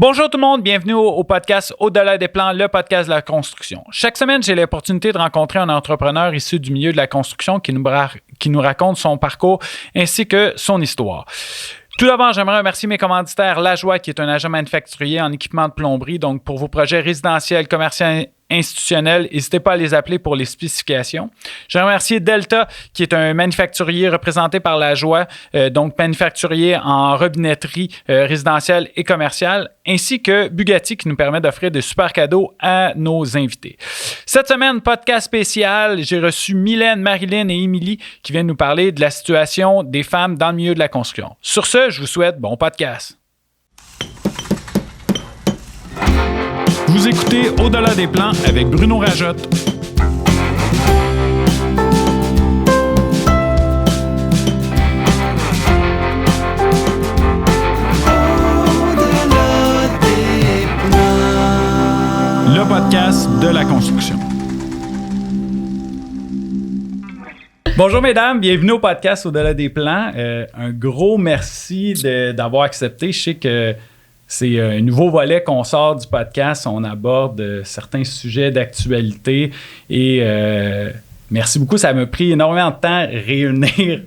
Bonjour tout le monde, bienvenue au podcast Au-delà des plans, le podcast de la construction. Chaque semaine, j'ai l'opportunité de rencontrer un entrepreneur issu du milieu de la construction qui nous raconte son parcours ainsi que son histoire. Tout d'abord, j'aimerais remercier mes commanditaires Lajoie, qui est un agent manufacturier en équipement de plomberie. Donc, pour vos projets résidentiels, commerciaux, institutionnels, n'hésitez pas à les appeler pour les spécifications. Je remercie Delta, qui est un manufacturier représenté par Lajoie, donc manufacturier en robinetterie résidentielle et commerciale, ainsi que Bugatti, qui nous permet d'offrir des super cadeaux à nos invités. Cette semaine, podcast spécial, j'ai reçu Mylène, Marilyn et Émilie qui viennent nous parler de la situation des femmes dans le milieu de la construction. Sur ce, je vous souhaite bon podcast. Vous écoutez Au-delà des plans avec Bruno Rajotte. Le podcast de la construction. Bonjour mesdames, bienvenue au podcast Au-delà des plans. Un gros merci d'avoir accepté. Je sais que c'est un nouveau volet qu'on sort du podcast. On aborde certains sujets d'actualité et merci beaucoup. Ça m'a pris énormément de temps de réunir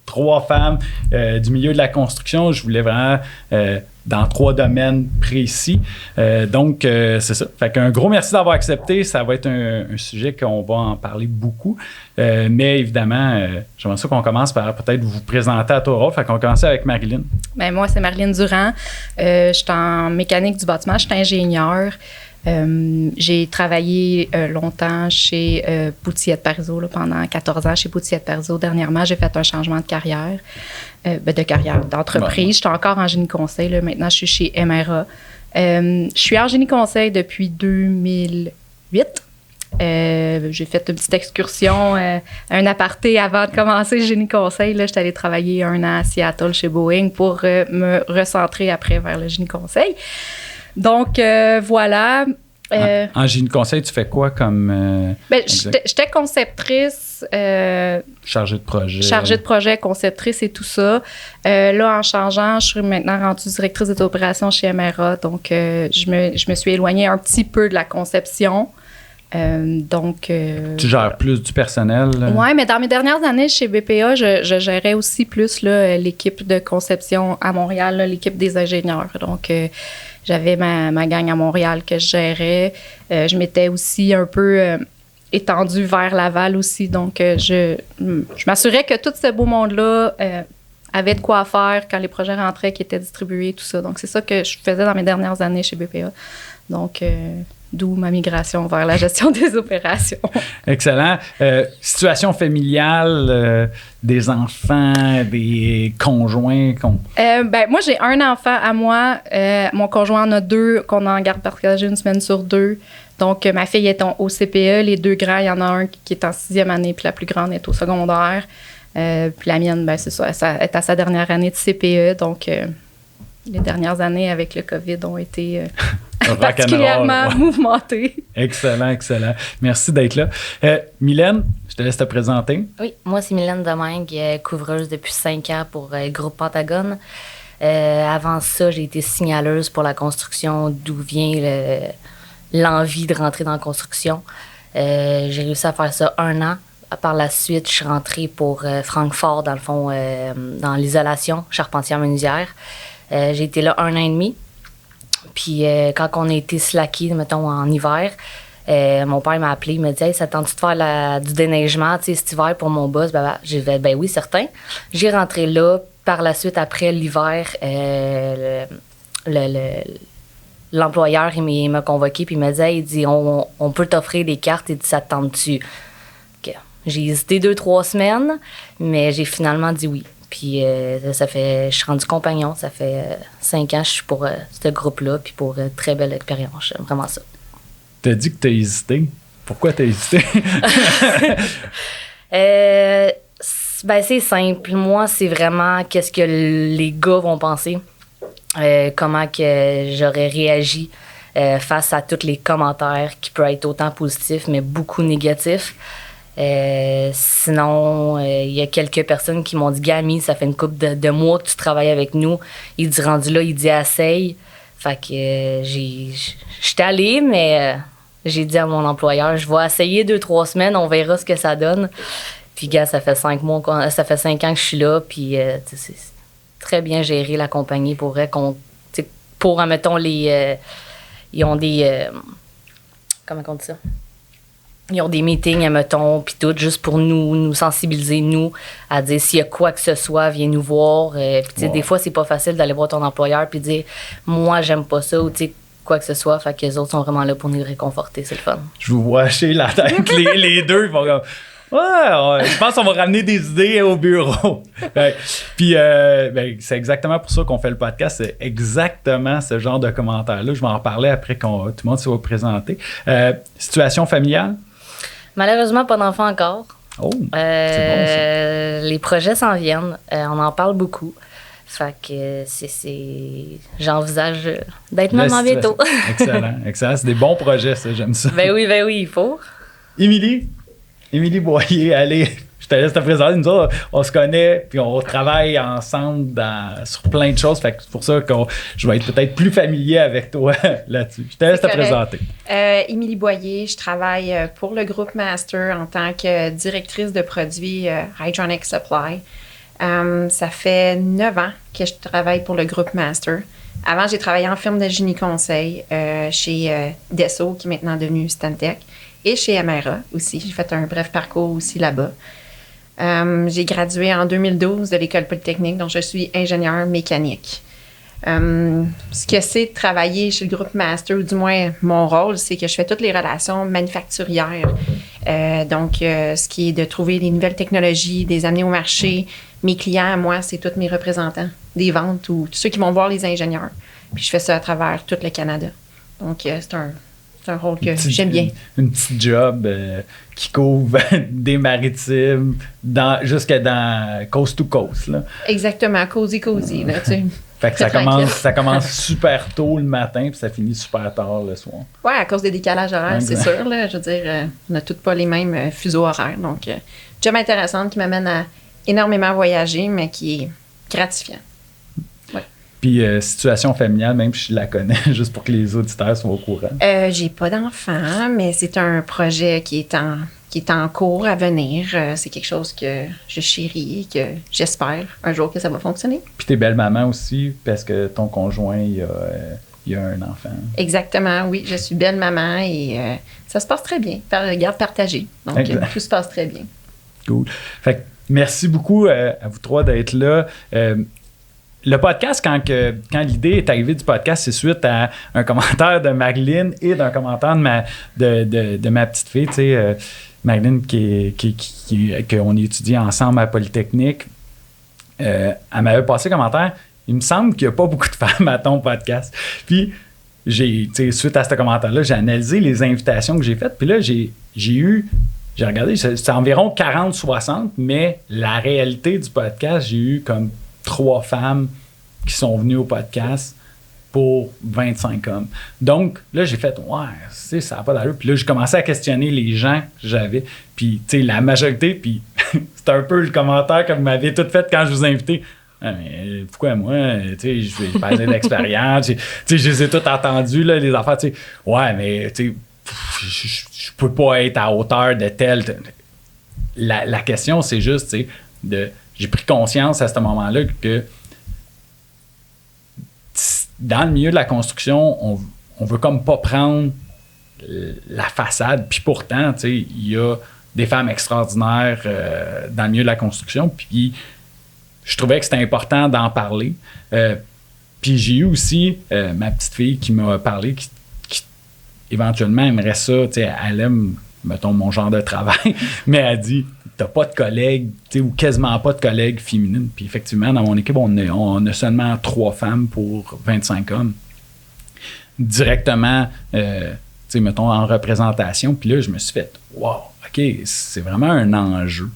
3 femmes du milieu de la construction. Je voulais vraiment dans 3 domaines précis. Donc, c'est ça. Fait qu'un gros merci d'avoir accepté. Ça va être un sujet qu'on va en parler beaucoup. Mais évidemment, j'aimerais ça qu'on commence par peut-être vous présenter à tour de rôle. Fait qu'on va commencer avec Marilyn. Bien, moi, c'est Marilyn Durand. Je suis en mécanique du bâtiment. Je suis ingénieure. J'ai travaillé longtemps chez Boutillette Parizeau pendant 14 ans chez Boutillette Parizeau. Dernièrement, j'ai fait un changement de carrière, d'entreprise. Je suis encore en génie conseil. Là. Maintenant, je suis chez MRA. Je suis en génie conseil depuis 2008. J'ai fait une petite excursion, un aparté avant de commencer le génie conseil. Là, j'étais allée travailler 1 an à Seattle chez Boeing pour me recentrer après vers le génie conseil. Donc, voilà. En génie conseil, tu fais quoi comme... j'étais conceptrice. Chargée de projet. Chargée de projet, conceptrice et tout ça. Là, en changeant, je suis maintenant rendue directrice des opérations chez MRA. Donc, je me suis éloignée un petit peu de la conception. Tu gères plus du personnel? Oui, mais dans mes dernières années chez BPA, je gérais aussi plus là, l'équipe de conception à Montréal, là, l'équipe des ingénieurs. Donc, j'avais ma gang à Montréal que je gérais. Je m'étais aussi un peu étendue vers Laval aussi. Donc, je m'assurais que tout ce beau monde-là avait de quoi faire quand les projets rentraient, qui étaient distribués, tout ça. Donc, c'est ça que je faisais dans mes dernières années chez BPA. Donc, d'où ma migration vers la gestion des opérations. Excellent. Situation familiale, des enfants, des conjoints? Moi, j'ai un enfant à moi. Mon conjoint en a 2 qu'on a en garde partagée 1 semaine sur 2. Donc, ma fille est au CPE. Les 2 grands, il y en a un qui est en 6e année, puis la plus grande est au secondaire. Puis la mienne, c'est ça, elle est à sa dernière année de CPE. Donc, les dernières années avec le COVID ont été... particulièrement mouvementé. Excellent, excellent. Merci d'être là. Mylène, je te laisse te présenter. Oui, moi, c'est Mylène Domingue, couvreuse depuis 5 ans pour Groupe Pentagone. Avant ça, j'ai été signaleuse pour la construction, d'où vient l'envie de rentrer dans la construction. J'ai réussi à faire ça 1 an. Par la suite, je suis rentrée pour Francfort, dans le fond, dans l'isolation, charpentière-menuisière. J'ai été là 1 an et demi. Puis quand on a été slacké, mettons, en hiver, mon père m'a appelé, il m'a dit « Hey, ça tente-tu de faire du déneigement cet hiver pour mon boss? » J'ai fait « Ben oui, certain. » J'ai rentré là. Par la suite, après l'hiver, l'employeur il m'a convoqué puis il m'a dit « Il dit, on peut t'offrir des cartes. » Il dit « Ça te tente-tu? » Okay. J'ai hésité 2-3 semaines, mais j'ai finalement dit oui. Puis je suis rendue compagnon. Ça fait 5 ans que je suis pour ce groupe-là, puis pour très belle expérience. J'aime vraiment ça. T'as dit que t'as hésité. Pourquoi t'as hésité? C'est simple. Moi, c'est vraiment qu'est-ce que les gars vont penser. Comment que j'aurais réagi face à tous les commentaires qui peuvent être autant positifs, mais beaucoup négatifs. Sinon, il y a quelques personnes qui m'ont dit « Gami, ça fait une couple de mois que tu travailles avec nous. » Il dit « Rendu là, il dit « Essaye. » Fait que j'étais allée, mais j'ai dit à mon employeur, je vais essayer 2-3 semaines, on verra ce que ça donne. Puis, gars, ça fait 5 ans que je suis là, puis c'est très bien géré, la compagnie, pour admettons, ils ont des... comment on dit ça? Ils ont des meetings, admettons, puis tout, juste pour nous sensibiliser, nous, à dire s'il y a quoi que ce soit, viens nous voir. Puis, des fois, c'est pas facile d'aller voir ton employeur puis dire, moi, j'aime pas ça, ou quoi que ce soit. Fait que les autres sont vraiment là pour nous réconforter, c'est le fun. Je vous vois hacher la tête, les deux, ils vont comme... Ouais, je pense qu'on va ramener des idées au bureau. Puis, c'est exactement pour ça qu'on fait le podcast. C'est exactement ce genre de commentaires-là. Je vais en parler après quand tout le monde se va présenter. Situation familiale? Malheureusement, pas d'enfant encore. Oh, c'est bon, ça. Les projets s'en viennent. On en parle beaucoup. Fait que j'envisage d'être maman bientôt. Excellent. C'est des bons projets, ça. J'aime ça. Ben oui, il faut. Émilie Boyer, allez, je te laisse te présenter. Nous autres, on se connaît, puis on travaille ensemble sur plein de choses. Fait que c'est pour ça que je vais être peut-être plus familier avec toi là-dessus. Je te laisse te présenter. Émilie Boyer, je travaille pour le groupe Master en tant que directrice de produits Hydronic Supply. Ça fait 9 ans que je travaille pour le groupe Master. Avant, j'ai travaillé en firme de génie conseil chez Desso, qui est maintenant devenu Stantec. Et chez MRA aussi. J'ai fait un bref parcours aussi là-bas. J'ai gradué en 2012 de l'École polytechnique, donc je suis ingénieure mécanique. Ce que c'est de travailler chez le groupe Master, ou du moins mon rôle, c'est que je fais toutes les relations manufacturières. Donc, ce qui est de trouver les nouvelles technologies, de les amener au marché. Mes clients, moi, c'est tous mes représentants des ventes ou tous ceux qui vont voir les ingénieurs. Puis je fais ça à travers tout le Canada. Donc, c'est un rôle que j'aime bien. Une petite job qui couvre des maritimes jusque dans coast to coast. Là. Exactement, cozy, là, tu sais. Fait que ça commence super tôt le matin puis ça finit super tard le soir. Oui, à cause des décalages horaires, c'est sûr. Là, je veux dire, on n'a toutes pas les mêmes fuseaux horaires. Donc, job intéressante qui m'amène à énormément voyager, mais qui est gratifiant. Ouais. Puis, situation familiale, même si je la connais, juste pour que les auditeurs soient au courant. J'ai pas d'enfant, mais c'est un projet qui est en cours à venir. C'est quelque chose que je chéris et que j'espère un jour que ça va fonctionner. Puis t'es belle-maman aussi, parce que ton conjoint, il y a un enfant. Exactement, oui. Je suis belle-maman et ça se passe très bien. Garde partagée. Donc, tout se passe très bien. Cool. Fait que merci beaucoup à vous trois d'être là. Le podcast, quand l'idée est arrivée du podcast, c'est suite à un commentaire de Magdalene et d'un commentaire de ma petite fille, tu sais, Magdalene qu'on étudie ensemble à Polytechnique. Elle m'avait passé un commentaire. Il me semble qu'il n'y a pas beaucoup de femmes à ton podcast. Puis, suite à ce commentaire-là, j'ai analysé les invitations que j'ai faites. Puis là, j'ai regardé, c'est environ 40-60, mais la réalité du podcast, j'ai eu comme 3 femmes qui sont venues au podcast pour 25 hommes. Donc, là, j'ai fait, ça n'a pas d'allure. Puis là, j'ai commencé à questionner les gens que j'avais. Puis, tu sais, la majorité, puis c'est un peu le commentaire que vous m'avez tout fait quand je vous ai invité. Ah, mais pourquoi moi? Tu sais, je vais passer d'expérience. Tu sais, je les ai toutes entendues, là, les affaires. Tu sais, ouais, mais tu sais, je peux pas être à hauteur de tel. La question, c'est juste, tu sais, j'ai pris conscience à ce moment-là que dans le milieu de la construction, on veut comme pas prendre la façade. Puis pourtant, tu sais, il y a des femmes extraordinaires dans le milieu de la construction. Puis je trouvais que c'était important d'en parler. Puis j'ai eu aussi ma petite fille qui m'a parlé, qui éventuellement aimerait ça. Tu sais, elle aime, mettons, mon genre de travail, mais elle dit, t'as pas de collègues, ou quasiment pas de collègues féminines. Puis effectivement, dans mon équipe, on a seulement 3 femmes pour 25 hommes. Directement, mettons, en représentation. Puis là, je me suis fait, wow, OK, c'est vraiment un enjeu.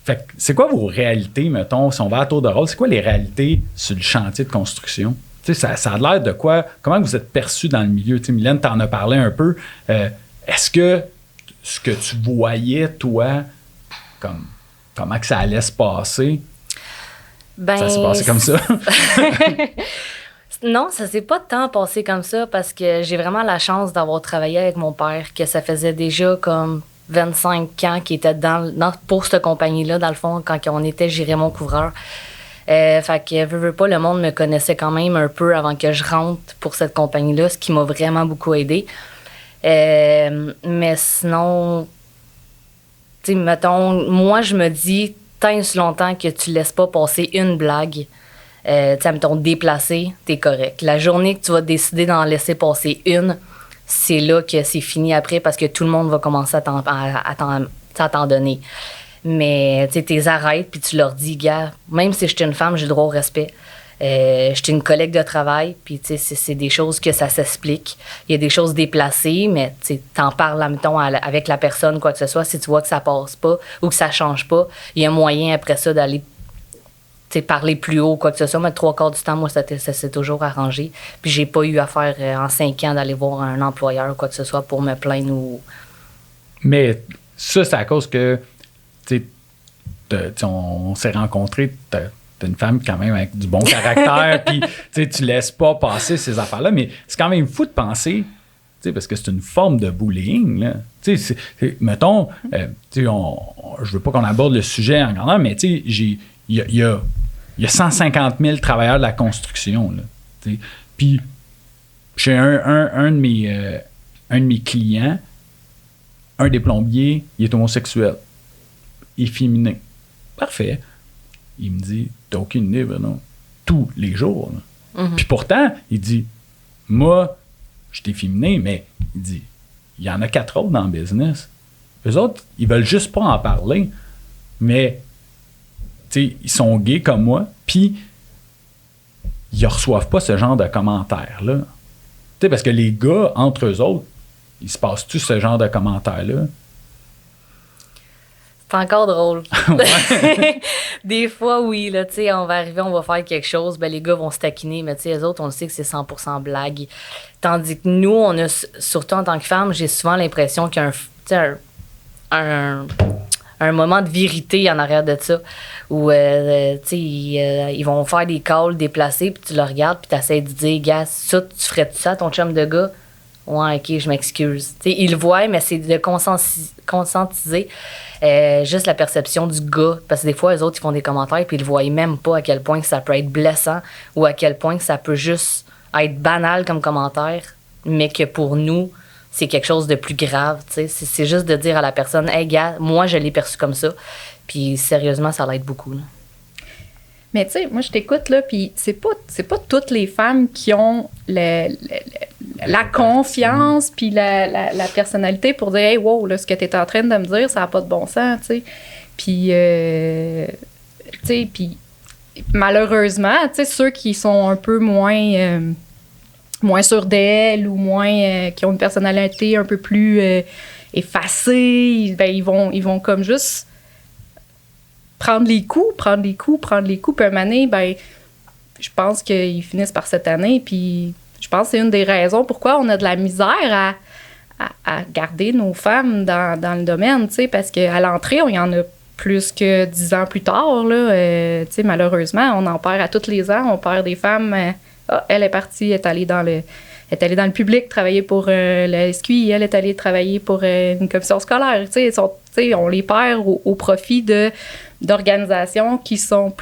Fait que c'est quoi vos réalités, mettons, si on va à tour de rôle, c'est quoi les réalités sur le chantier de construction? Ça a l'air de quoi? Comment vous êtes perçu dans le milieu? Mylène, t'en as parlé un peu. Est-ce que ce que tu voyais, toi, comment que ça allait se passer? Ça s'est passé comme ça? Non, ça s'est pas tant passé comme ça parce que j'ai vraiment la chance d'avoir travaillé avec mon père, que ça faisait déjà comme 25 ans qu'il était pour cette compagnie-là, dans le fond, quand on était Girémont couvreur. Fait que, veux pas, le monde me connaissait quand même un peu avant que je rentre pour cette compagnie-là, ce qui m'a vraiment beaucoup aidé. Mais sinon, tu sais, mettons, moi, je me dis, tant et si longtemps que tu laisses pas passer une blague, tu sais, mettons, déplacé, t'es correct. La journée que tu vas décider d'en laisser passer une, c'est là que c'est fini après parce que tout le monde va commencer à t'en donner. Mais tu sais, t'es arrêtes puis tu leur dis, gars, même si je suis une femme, j'ai le droit au respect. Je suis une collègue de travail, puis tu sais, c'est des choses que ça s'explique. Il y a des choses déplacées, mais tu sais, t'en parles, mettons, avec la personne, quoi que ce soit. Si tu vois que ça passe pas ou que ça change pas, il y a moyen après ça d'aller parler plus haut, quoi que ce soit. Mais 3/4 du temps, moi, ça s'est toujours arrangé. Puis j'ai pas eu affaire en 5 ans d'aller voir un employeur ou quoi que ce soit pour me plaindre ou... Mais ça, c'est à cause que, tu sais, on s'est rencontrés, t'as une femme quand même avec du bon caractère, puis tu laisses pas passer ces affaires-là. Mais c'est quand même fou de penser, parce que c'est une forme de bullying, là. Mettons, je veux pas qu'on aborde le sujet en grandeur, mais il y a 150 000 travailleurs de la construction, là. Puis, chez un de mes clients, un des plombiers, il est homosexuel, efféminé. Parfait. Il me dit, t'as aucune idée, non? Tous les jours. Mm-hmm. Puis pourtant, il dit, moi, je suis efféminé, mais il dit, il y en a 4 autres dans le business. Eux autres, ils veulent juste pas en parler, mais ils sont gays comme moi, puis ils reçoivent pas ce genre de commentaires-là. Parce que les gars, entre eux autres, il se passe-tu ce genre de commentaires-là? C'est encore drôle. Des fois, oui, là, tu sais, on va arriver, on va faire quelque chose, ben les gars vont se taquiner, mais tu sais, les autres, on le sait que c'est 100% blague. Tandis que nous, on a, surtout en tant que femme, j'ai souvent l'impression qu'il y a un moment de vérité en arrière de ça, où, tu sais, ils vont faire des calls déplacés, puis tu le regardes, puis tu essaies de dire, gars, ça, tu ferais-tu ça à ton chum de gars? Ouais, OK, je m'excuse. Tu sais, ils le voient, mais c'est de conscientiser juste la perception du gars. Parce que des fois, les autres, ils font des commentaires puis ils le voient même pas à quel point que ça peut être blessant ou à quel point que ça peut juste être banal comme commentaire, mais que pour nous, c'est quelque chose de plus grave. Tu sais. C'est juste de dire à la personne, « Hey, gars, moi, je l'ai perçu comme ça. » Puis sérieusement, ça l'aide beaucoup, là. Mais tu sais, moi, je t'écoute, là, puis c'est pas toutes les femmes qui ont la confiance puis la personnalité pour dire « Hey, wow, là, ce que tu es en train de me dire, ça n'a pas de bon sens, tu sais. » Puis, tu sais, puis malheureusement, tu sais, ceux qui sont un peu moins sûrs d'elles ou moins qui ont une personnalité un peu plus effacée, ben ils vont comme juste prendre les coups, puis à un moment donné, ben, je pense qu'ils finissent par cette année, puis je pense que c'est une des raisons pourquoi on a de la misère à garder nos femmes dans le domaine, tu sais, parce qu'à l'entrée, il y en a plus que 10 ans plus tard, là, tu sais, malheureusement, on en perd à tous les ans, on perd des femmes, elle est partie, elle est allée dans le public, travailler pour la SQI, elle est allée travailler pour une commission scolaire, tu sais, on les perd au profit d'organisations qui sont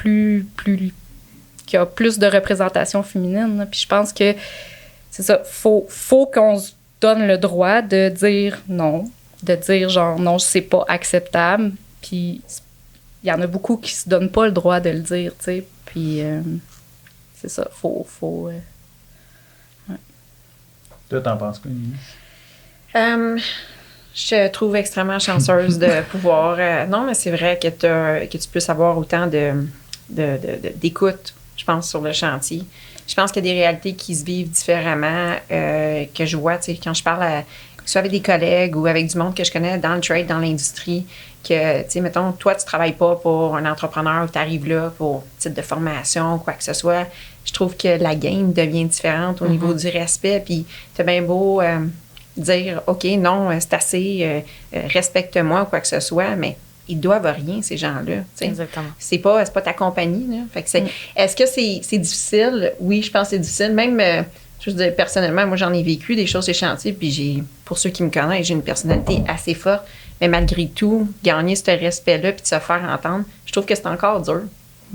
qui ont plus de représentation féminine. Puis je pense que c'est ça, faut qu'on se donne le droit de dire non, de dire genre non, c'est pas acceptable. Puis il y en a beaucoup qui se donnent pas le droit de le dire, tu sais. Puis c'est ça, faut ouais. Toi, t'en penses quoi, Nina? Je trouve extrêmement chanceuse de pouvoir... non, mais c'est vrai que tu puisses avoir autant d'écoute, je pense, sur le chantier. Je pense qu'il y a des réalités qui se vivent différemment, que je vois, tu sais, quand je parle soit avec des collègues ou avec du monde que je connais dans le trade, dans l'industrie, que, tu sais, mettons, toi, tu travailles pas pour un entrepreneur ou tu arrives là pour titre de formation ou quoi que ce soit. Je trouve que la game devient différente au niveau du respect, puis t'as bien beau... dire, OK, non, c'est assez, respecte-moi ou quoi que ce soit, mais ils doivent rien, ces gens-là. T'sais. Exactement. C'est pas ta compagnie. Là. Fait que est-ce que c'est difficile? Oui, je pense que c'est difficile. Même, je veux dire, personnellement, moi, j'en ai vécu des choses chez Chantier, puis pour ceux qui me connaissent, j'ai une personnalité assez forte. Mais malgré tout, gagner ce respect-là puis de se faire entendre, je trouve que c'est encore dur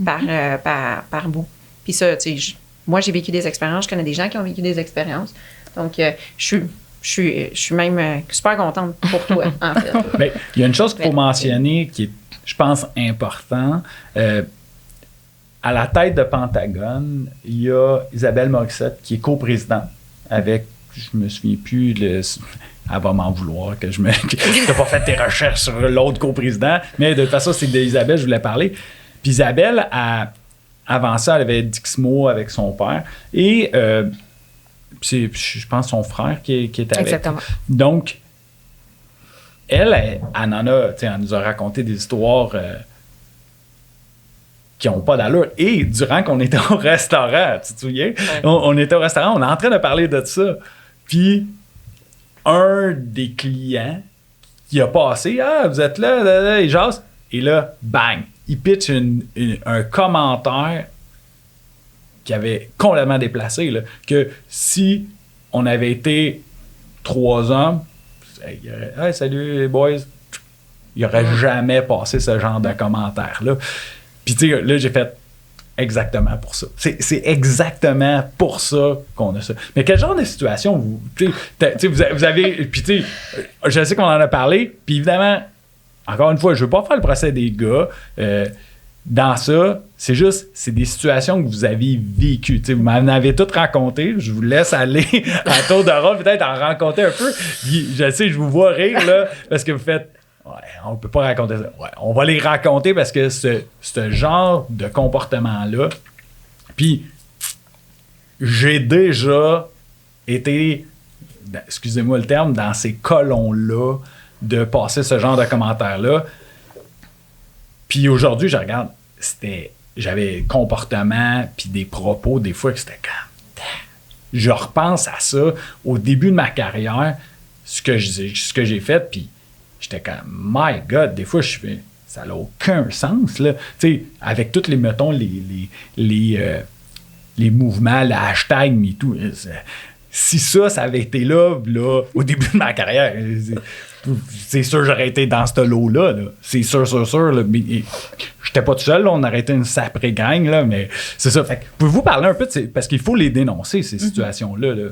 par bout. Puis ça, tu sais, moi, j'ai vécu des expériences, je connais des gens qui ont vécu des expériences. Donc, je suis même super contente pour toi, en fait. Bien, il y a une chose qu'il faut mentionner qui est, je pense, important. À la tête de Pentagone, il y a Isabelle Morissette qui est coprésidente avec, je me souviens plus, elle va m'en vouloir que je n'ai pas fait tes recherches sur l'autre coprésident, mais de toute façon, c'est d'Isabelle je voulais parler. Puis Isabelle, avant ça, elle avait Dixmo avec son père et c'est, je pense, son frère qui était avec. Exactement. Donc, elle nous a raconté des histoires qui n'ont pas d'allure. Et durant qu'on était au restaurant, tu te souviens? Ouais. On était au restaurant, on est en train de parler de ça. Puis, un des clients qui a passé, vous êtes là, il jase. Et là, bang, il pitch un commentaire qui avait complètement déplacé, là, que si on avait été 3 hommes, il aurait, hey, salut les boys, il n'aurait jamais passé ce genre de commentaire-là. Puis tu sais, là, j'ai fait exactement pour ça. C'est exactement pour ça qu'on a ça. Mais quel genre de situation vous avez... Puis tu sais, je sais qu'on en a parlé, puis évidemment, encore une fois, je veux pas faire le procès des gars. Dans ça, c'est des situations que vous avez vécues. T'sais, vous m'en avez toutes racontées. Je vous laisse aller à tour de rôle, peut-être en raconter un peu. Je sais, je vous vois rire, là, parce que vous faites « Ouais, on peut pas raconter ça. » Ouais, on va les raconter parce que ce genre de comportement-là, puis j'ai déjà été, excusez-moi le terme, dans ces colons-là, de passer ce genre de commentaires-là. Puis aujourd'hui, je regarde, j'avais comportement puis des propos, des fois, que c'était comme... Je repense à ça au début de ma carrière, ce que j'ai fait, puis j'étais comme, my God, des fois, je fais, ça n'a aucun sens, là. Tu sais, avec tous les, mettons, les mouvements, le hashtag MeToo, si ça avait été là, au début de ma carrière... C'est sûr j'aurais été dans ce lot-là. Là. C'est sûr. Là, mais j'étais pas tout seul, là, on aurait été une saprée gang, là, mais c'est ça. Fait que, pouvez-vous parler un peu de parce qu'il faut les dénoncer, ces situations-là. Là.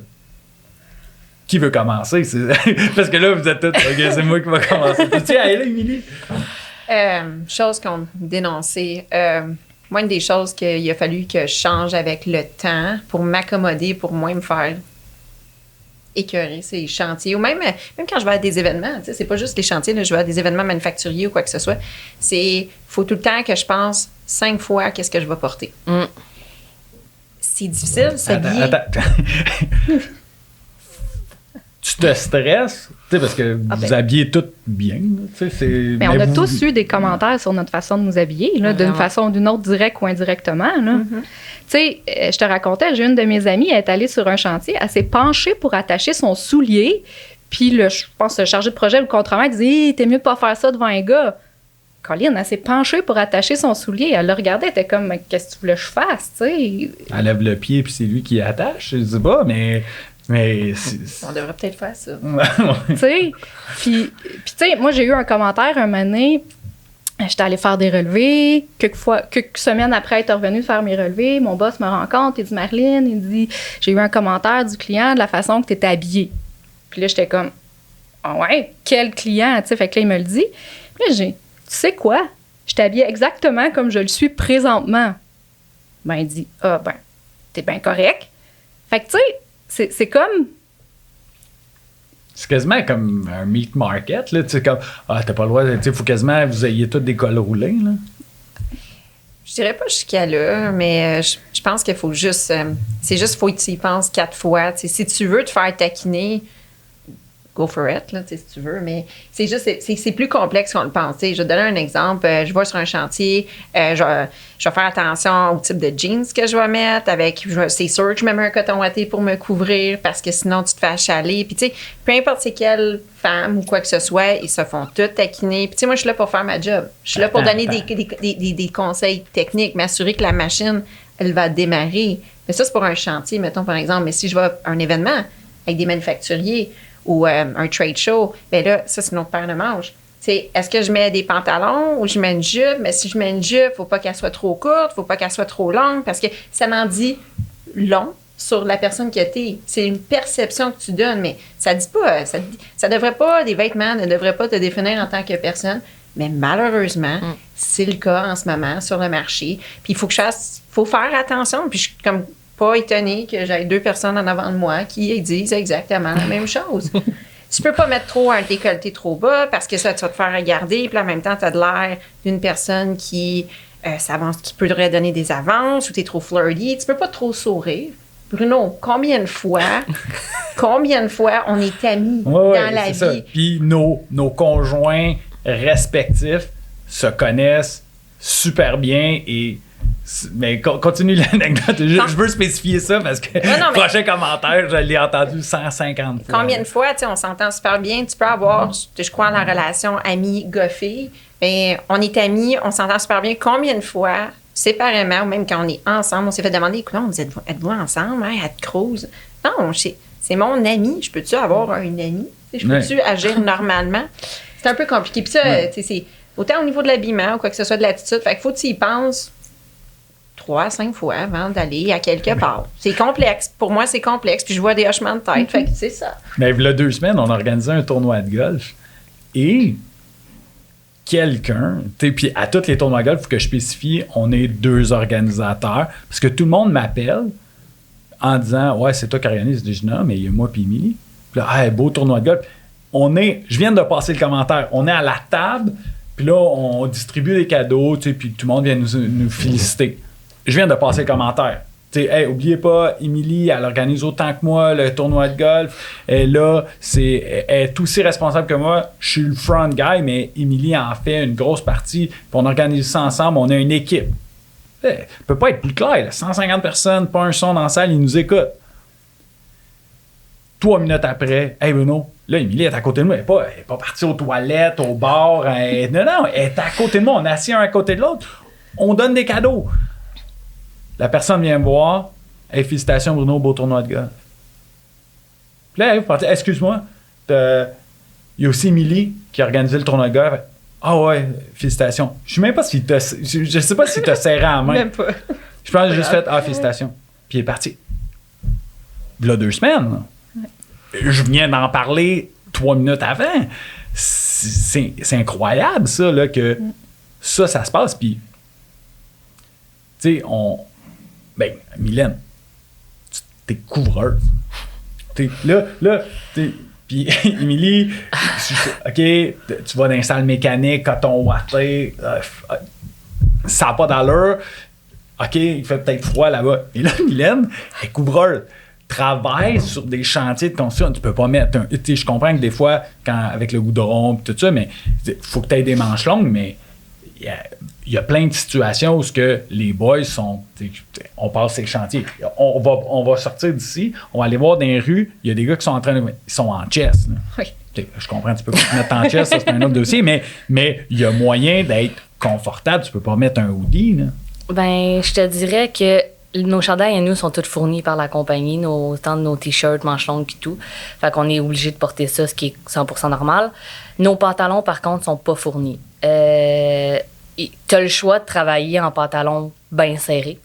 Qui veut commencer? Parce que là, vous êtes tous... OK, c'est moi qui va commencer. Tu là, Émilie? Chose qu'on dénonçait. Moi, une des choses qu'il a fallu que je change avec le temps pour m'accommoder, pour moins me faire... écœurer ces chantiers, ou même quand je vais à des événements, tu sais, c'est pas juste les chantiers, là, je vais à des événements manufacturiers ou quoi que ce soit, faut tout le temps que je pense 5 fois qu'est-ce que je vais porter. C'est difficile, s'habiller. Attends. Tu te stresses, tu sais, parce que vous habillez toutes bien. Mais on a tous eu des commentaires sur notre façon de nous habiller, là, d'une façon ou d'une autre, direct ou indirectement. Tu sais, je te racontais, j'ai une de mes amies, elle est allée sur un chantier, elle s'est penchée pour attacher son soulier, puis je pense le chargé de projet, le contremaître, dit « T'es mieux de pas faire ça devant un gars. » Colline, elle s'est penchée pour attacher son soulier. Elle le regardait, elle était comme « Qu'est-ce que tu voulais que je fasse? » Elle lève le pied, puis c'est lui qui attache. Je dis pas, mais on devrait peut-être faire ça. Tu sais, puis tu sais, moi, j'ai eu un commentaire un moment donné. J'étais allée faire des relevés. Quelques semaines après être revenue faire mes relevés, mon boss me rencontre. Il dit, Marilyn, il dit, j'ai eu un commentaire du client de la façon que tu étais habillée. Puis là, j'étais comme, ah ouais, quel client? Tu sais, fait que là, il me le dit. Puis là, tu sais quoi? Je t'habille exactement comme je le suis présentement. Ben, il dit, t'es bien correct. Fait que, tu sais, c'est comme... C'est quasiment comme un meat market, là. Tu sais, comme, t'as pas le droit, tu sais, il faut quasiment vous ayez tous des cols roulés, là. Je dirais pas jusqu'à là, mais je pense qu'il faut juste... c'est juste, faut que tu y penses 4 fois. Tu sais, si tu veux te faire taquiner, go for it, là, si tu veux. Mais c'est juste, c'est plus complexe qu'on le pense. Je vais te donner un exemple. Je vais sur un chantier, je vais faire attention au type de jeans que je vais mettre. C'est sûr que je mets un coton ouaté pour me couvrir parce que sinon, tu te fais achaler. Puis, tu sais, peu importe c'est quelle femme ou quoi que ce soit, ils se font toutes taquiner. Puis, tu sais, moi, je suis là pour faire ma job. Je suis là pour donner des conseils techniques, m'assurer que la machine, elle va démarrer. Mais ça, c'est pour un chantier, mettons, par exemple. Mais si je vais à un événement avec des manufacturiers, ou un trade show, bien là, ça, c'est une autre paire de manches. Est-ce que je mets des pantalons ou je mets une jupe? Mais si je mets une jupe, il ne faut pas qu'elle soit trop courte, il ne faut pas qu'elle soit trop longue, parce que ça m'en dit long sur la personne que tu es. C'est une perception que tu donnes, mais ça dit pas, ça devrait pas, des vêtements ne devraient pas te définir en tant que personne, mais malheureusement, c'est le cas en ce moment sur le marché. Puis il faut faire attention, puis je suis comme pas étonnée que j'aille 2 personnes en avant de moi qui disent exactement la même chose. Tu peux pas mettre trop un décolleté trop bas parce que ça, tu vas te faire regarder. Puis en même temps, tu as de l'air d'une personne qui pourrait donner des avances ou tu es trop flirty. Tu peux pas trop sourire. Bruno, combien de fois on est amis dans la vie? Ça. Puis nos conjoints respectifs se connaissent super bien et... Mais continue l'anecdote. Je veux spécifier ça parce que le prochain commentaire, je l'ai entendu 150 fois. Combien de fois, on s'entend super bien. Tu peux avoir, je crois, la relation amie-gars-fille. Mais on est amis, on s'entend super bien. Combien de fois, séparément, ou même quand on est ensemble, on s'est fait demander, écoute, êtes-vous ensemble? Hein, à cruise? Non, c'est mon ami. Je peux-tu avoir un ami? Je peux-tu agir normalement? C'est un peu compliqué. Puis ça, c'est autant au niveau de l'habillement ou quoi que ce soit de l'attitude. Fait qu'il faut que tu y penses 3-5 fois avant d'aller à quelque part. C'est complexe. Pour moi, c'est complexe. Puis je vois des hochements de tête. Fait que c'est ça. Mais il y a 2 semaines, on a organisé un tournoi de golf. Et quelqu'un, puis à tous les tournois de golf, il faut que je spécifie, on est 2 organisateurs. Parce que tout le monde m'appelle en disant, ouais, c'est toi qui organise. Je dis, non, mais il y a moi puis Émilie. Puis là, beau tournoi de golf. Je viens de passer le commentaire. On est à la table. Puis là, on distribue des cadeaux. Puis tout le monde vient nous féliciter. Je viens de passer le commentaire. Oubliez pas, Émilie, elle organise autant que moi le tournoi de golf. Elle est aussi responsable que moi. Je suis le front guy, mais Émilie en fait une grosse partie. Puis on organise ça ensemble, on a une équipe. Ça peut pas être plus clair. Là. 150 personnes, pas un son dans la salle, ils nous écoutent. 3 minutes après, hey Bruno, là, Émilie est à côté de moi. Elle n'est pas partie aux toilettes, au bar. Non, elle est à côté de moi. On est assis un à côté de l'autre. On donne des cadeaux. La personne vient me voir. Hey, félicitations, Bruno, beau tournoi de golf. Puis là, excuse-moi, il y a aussi Émilie qui a organisé le tournoi de golf. Ah ouais, félicitations. Je sais même pas si je sais pas si t'as serré la main. Même pas. Je pense que j'ai juste fait félicitations. Puis il est parti. Il y a 2 semaines. Là. Je viens d'en parler 3 minutes avant. C'est incroyable, ça, là, que ça se passe. Puis, tu sais, Mylène, t'es couvreuse. Puis, Émilie, OK, tu vas dans une salle mécanique, coton ouaté, ça n'a pas d'allure. OK, il fait peut-être froid là-bas. Et là, Mylène est couvreuse. Travaille sur des chantiers de construction. Tu peux pas mettre je comprends que des fois, avec le goudron et tout ça, mais il faut que tu aies des manches longues, mais il y a plein de situations où les boys sont. On passe ces chantiers. On va sortir d'ici, on va aller voir dans les rues, il y a des gars qui sont ils sont en chess. Oui. Je comprends, tu peux pas te mettre en chess, ça c'est un autre dossier, mais il y a moyen d'être confortable. Tu peux pas mettre un hoodie. Là. Ben, je te dirais que nos chandails à nous sont tous fournis par la compagnie, autant de nos t-shirts, manches longues et tout. Fait qu'on est obligé de porter ça, ce qui est 100% normal. Nos pantalons, par contre, sont pas fournis. T'as le choix de travailler en pantalon bien serré.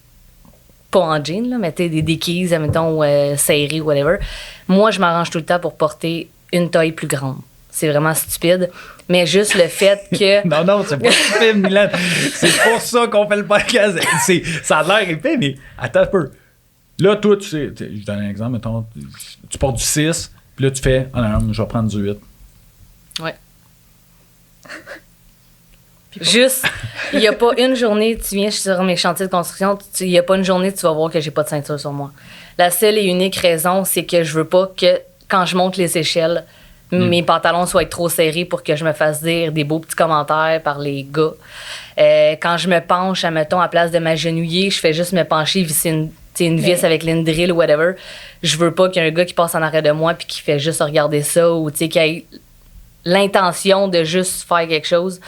Pas en jean, là, mais des keys, admettons, serrés ou whatever. Moi, je m'arrange tout le temps pour porter une taille plus grande. C'est vraiment stupide. Mais juste le fait que... non, c'est pas stupide, Mylène. C'est pour ça qu'on fait le podcast. Ça a l'air épais, mais attends un peu. Là, toi, tu sais, je donne un exemple, mettons, tu portes du 6, puis là, tu fais, non, je vais prendre du 8. Ouais. Juste, il n'y a pas une journée, tu viens sur mes chantiers de construction, il n'y a pas une journée, tu vas voir que j'ai pas de ceinture sur moi. La seule et unique raison, c'est que je veux pas que, quand je monte les échelles, mes pantalons soient trop serrés pour que je me fasse dire des beaux petits commentaires par les gars. Quand je me penche, admettons, à place de m'agenouiller, je fais juste me pencher, visser une vis avec une drill ou whatever. Je veux pas qu'il y ait un gars qui passe en arrière de moi puis qui fait juste regarder ça ou qu'il ait l'intention de juste faire quelque chose.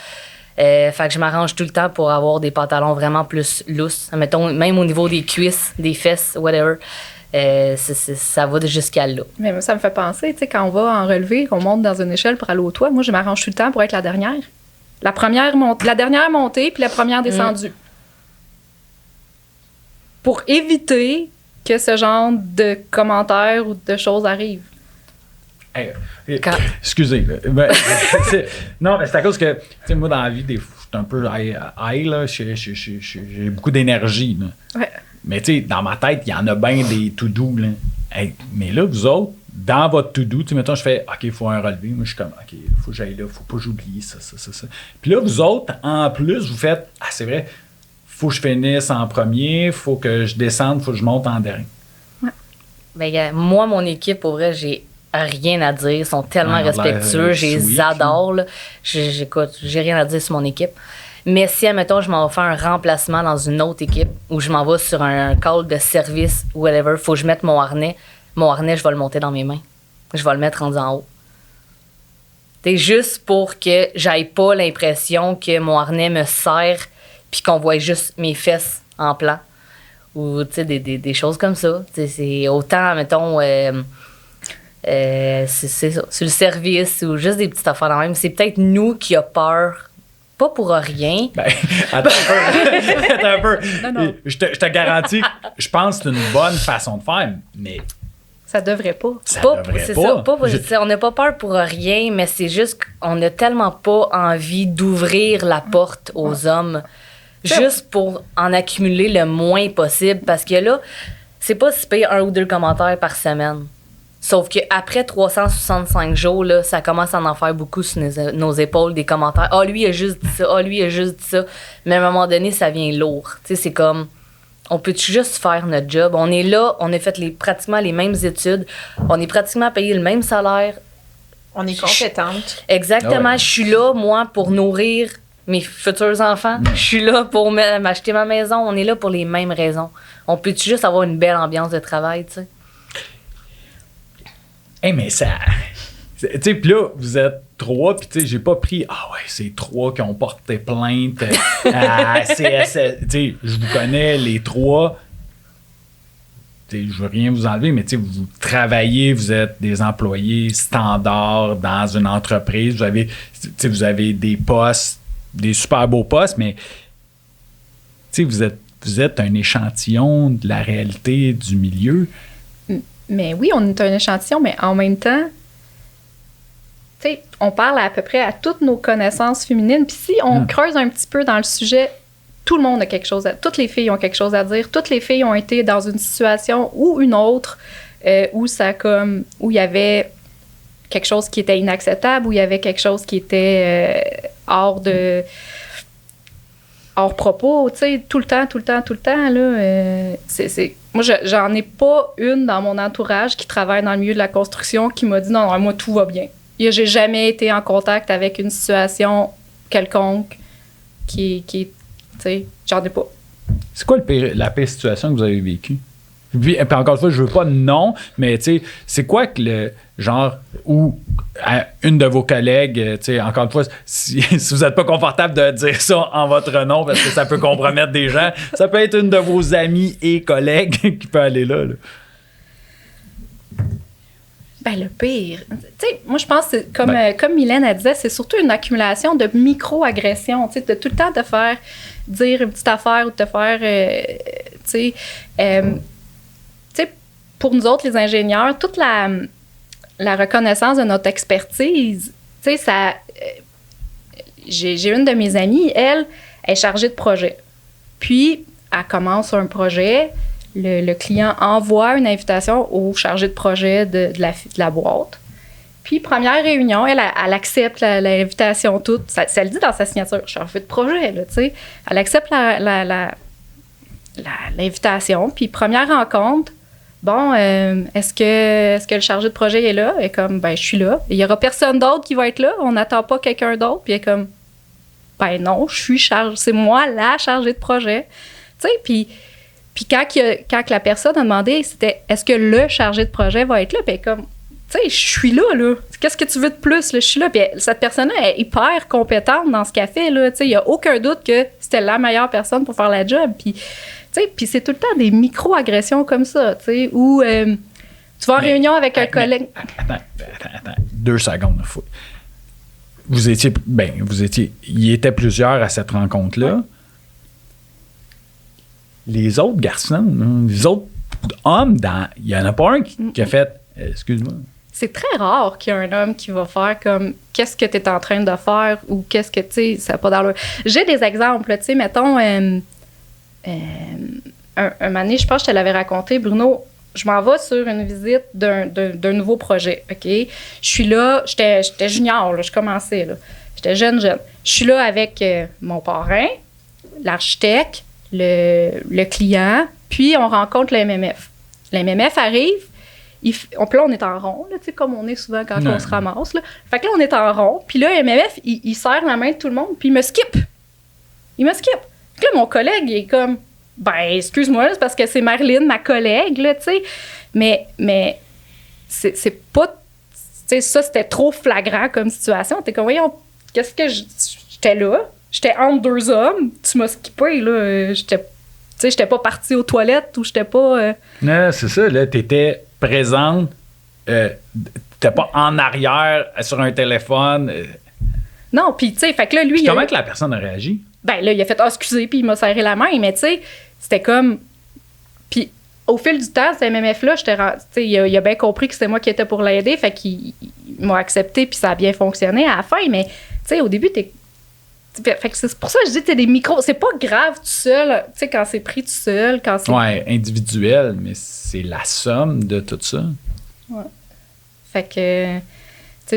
Fait que je m'arrange tout le temps pour avoir des pantalons vraiment plus lousses. Admettons, même au niveau des cuisses, des fesses, whatever. Ça va jusqu'à là. Mais ça me fait penser, tu sais, quand on va en relevé, qu'on monte dans une échelle pour aller au toit, moi, je m'arrange tout le temps pour être la dernière. La dernière montée, puis la première descendue. Pour éviter que ce genre de commentaires ou de choses arrivent. Hey, excusez. Non, mais c'est à cause que, tu sais, moi, dans la vie, je suis un peu high, là. J'ai beaucoup d'énergie, là. Ouais. Mais tu sais, dans ma tête, il y en a bien des to-do, là. Hey, mais là, vous autres, dans votre to-do, tu sais, mettons, je fais, OK, il faut un relevé. Moi, je suis comme, OK, il faut que j'aille là, faut pas que j'oublie ça. Puis là, vous autres, en plus, vous faites, c'est vrai, faut que je finisse en premier, faut que je descende, faut que je monte en dernier. Ouais. Ben, moi, mon équipe, pour vrai, j'ai rien à dire. Ils sont tellement respectueux, je les adore. Là. J'écoute, j'ai rien à dire sur mon équipe. Mais si, admettons, je m'en vais faire un remplacement dans une autre équipe ou je m'en vais sur un call de service ou whatever, faut que je mette mon harnais. Mon harnais, je vais le monter dans mes mains. Je vais le mettre rendu en haut. C'est juste pour que j'aille pas l'impression que mon harnais me serre puis qu'on voit juste mes fesses en plan. Ou, tu sais, des choses comme ça. C'est autant, mettons... c'est ça, sur le service ou juste des petites affaires dans même. C'est peut-être nous qui a peur, pas pour rien. Ben, attends un peu. Non. Je te garantis, je pense que c'est une bonne façon de faire, mais... Ça devrait pas. Ça devrait pas. On n'a pas peur pour rien, mais c'est juste qu'on n'a tellement pas envie d'ouvrir la porte aux hommes juste pour en accumuler le moins possible. Parce que là, c'est pas si payer 1 ou 2 commentaires par semaine. Sauf qu'après 365 jours, là, ça commence à en faire beaucoup sur nos épaules, des commentaires. « Ah, lui, il a juste dit ça. Ah, lui, il a juste dit ça. » Mais à un moment donné, ça vient lourd. Tu sais, c'est comme, on peut juste faire notre job? On est là, on a fait pratiquement les mêmes études. On est pratiquement payé le même salaire. On est compétente. Exactement. Je suis là, moi, pour nourrir mes futurs enfants. Je suis là pour m'acheter ma maison. On est là pour les mêmes raisons. On peut juste avoir une belle ambiance de travail, tu sais. Hey, mais ça. Tu sais, puis là, vous êtes 3, puis tu sais, j'ai pas pris. Ah ouais, c'est 3 qui ont porté plainte à CSS. Tu sais, je vous connais, les 3. Tu sais, je veux rien vous enlever, mais tu sais, vous travaillez, vous êtes des employés standards dans une entreprise. Vous avez des postes, des super beaux postes, mais tu sais, vous êtes un échantillon de la réalité du milieu. Mais oui, on est un échantillon, mais en même temps, tu sais, on parle à peu près à toutes nos connaissances féminines. Puis si on creuse un petit peu dans le sujet, tout le monde a quelque chose toutes les filles ont quelque chose à dire. Toutes les filles ont été dans une situation ou une autre où il y avait quelque chose qui était inacceptable, où il y avait quelque chose qui était hors propos, tu sais, tout le temps, là. Moi, j'en ai pas une dans mon entourage qui travaille dans le milieu de la construction qui m'a dit « Non, moi, tout va bien ». J'ai jamais été en contact avec une situation quelconque qui tu sais, j'en ai pas. C'est quoi la pire situation que vous avez vécue? Puis encore une fois, je veux pas de nom, mais tu sais, c'est quoi que le genre où une de vos collègues, tu sais, encore une fois, si vous n'êtes pas confortable de dire ça en votre nom parce que ça peut compromettre des gens, ça peut être une de vos amis et collègues qui peut aller là. Ben, le pire, tu sais, moi, je pense que comme Mylène a disait, c'est surtout une accumulation de micro-agressions, tu sais, de tout le temps te faire dire une petite affaire ou te faire, tu sais, pour nous autres, les ingénieurs, toute la reconnaissance de notre expertise, tu sais, ça... j'ai une de mes amies, elle est chargée de projet. Puis, elle commence un projet, le client envoie une invitation au chargé de projet de la boîte. Puis, première réunion, elle accepte l'invitation toute. Ça le dit dans sa signature, chargé de projet, là, tu sais. Elle accepte l'invitation. Puis, première rencontre, bon, est-ce que le chargé de projet est là? Elle est comme, ben, je suis là. Il y aura personne d'autre qui va être là. On n'attend pas quelqu'un d'autre. Puis elle est comme, ben non, c'est moi la chargée de projet. Tu sais, puis quand la personne a demandé, c'était, est-ce que le chargé de projet va être là? Puis elle est comme, tu sais, je suis là. Qu'est-ce que tu veux de plus? Là? Je suis là. Puis cette personne-là est hyper compétente dans ce qu'elle fait. Tu sais, il n'y a aucun doute que c'était la meilleure personne pour faire la job. Puis c'est tout le temps des micro-agressions comme ça, tu sais, où tu vas en réunion avec un collègue. Attends, 2 secondes. Il était plusieurs à cette rencontre-là. Ouais. Les autres garçons, les autres hommes, il n'y en a pas un qui a fait « Excuse-moi ». C'est très rare qu'il y ait un homme qui va faire comme « Qu'est-ce que tu es en train de faire? » ou « Qu'est-ce que, tu sais, ça n'a pas d'allure. » J'ai des exemples, tu sais, mettons... un moment donné, je pense que je te l'avais raconté, Bruno, je m'en vais sur une visite d'un nouveau projet, OK? Je suis là, j'étais junior, là, je commençais, là. J'étais jeune. Je suis là avec mon parrain, l'architecte, le client, puis on rencontre le MMF. Le MMF arrive, puis là, on est en rond, là, tu sais, comme on est souvent quand on se ramasse, là. Fait que là, on est en rond, puis là, le MMF, il serre la main de tout le monde, puis il me skip. Fait que là, mon collègue, il est comme, ben, excuse-moi, c'est parce que c'est Marilyn, ma collègue, là, tu sais. Mais c'est pas, tu sais, ça, c'était trop flagrant comme situation. T'es comme, voyons, qu'est-ce que j'étais là, j'étais entre 2 hommes, tu m'as skippé, là, j'étais pas partie aux toilettes ou j'étais pas... Non, c'est ça, là, t'étais présente, t'étais pas en arrière sur un téléphone. Non, puis tu sais, fait que là, lui... Comment que la personne a réagi? Ben là, il a fait « Ah, excusez », puis il m'a serré la main, mais tu sais, c'était comme... Puis au fil du temps, ce MMF-là, il a bien compris que c'était moi qui étais pour l'aider, fait qu'il m'a accepté, puis ça a bien fonctionné à la fin, mais tu sais, au début, fait que c'est pour ça que je dis, t'es des micros, c'est pas grave tout seul, tu sais, quand c'est pris tout seul, quand c'est... Ouais, individuel, mais c'est la somme de tout ça. Ouais. Fait que...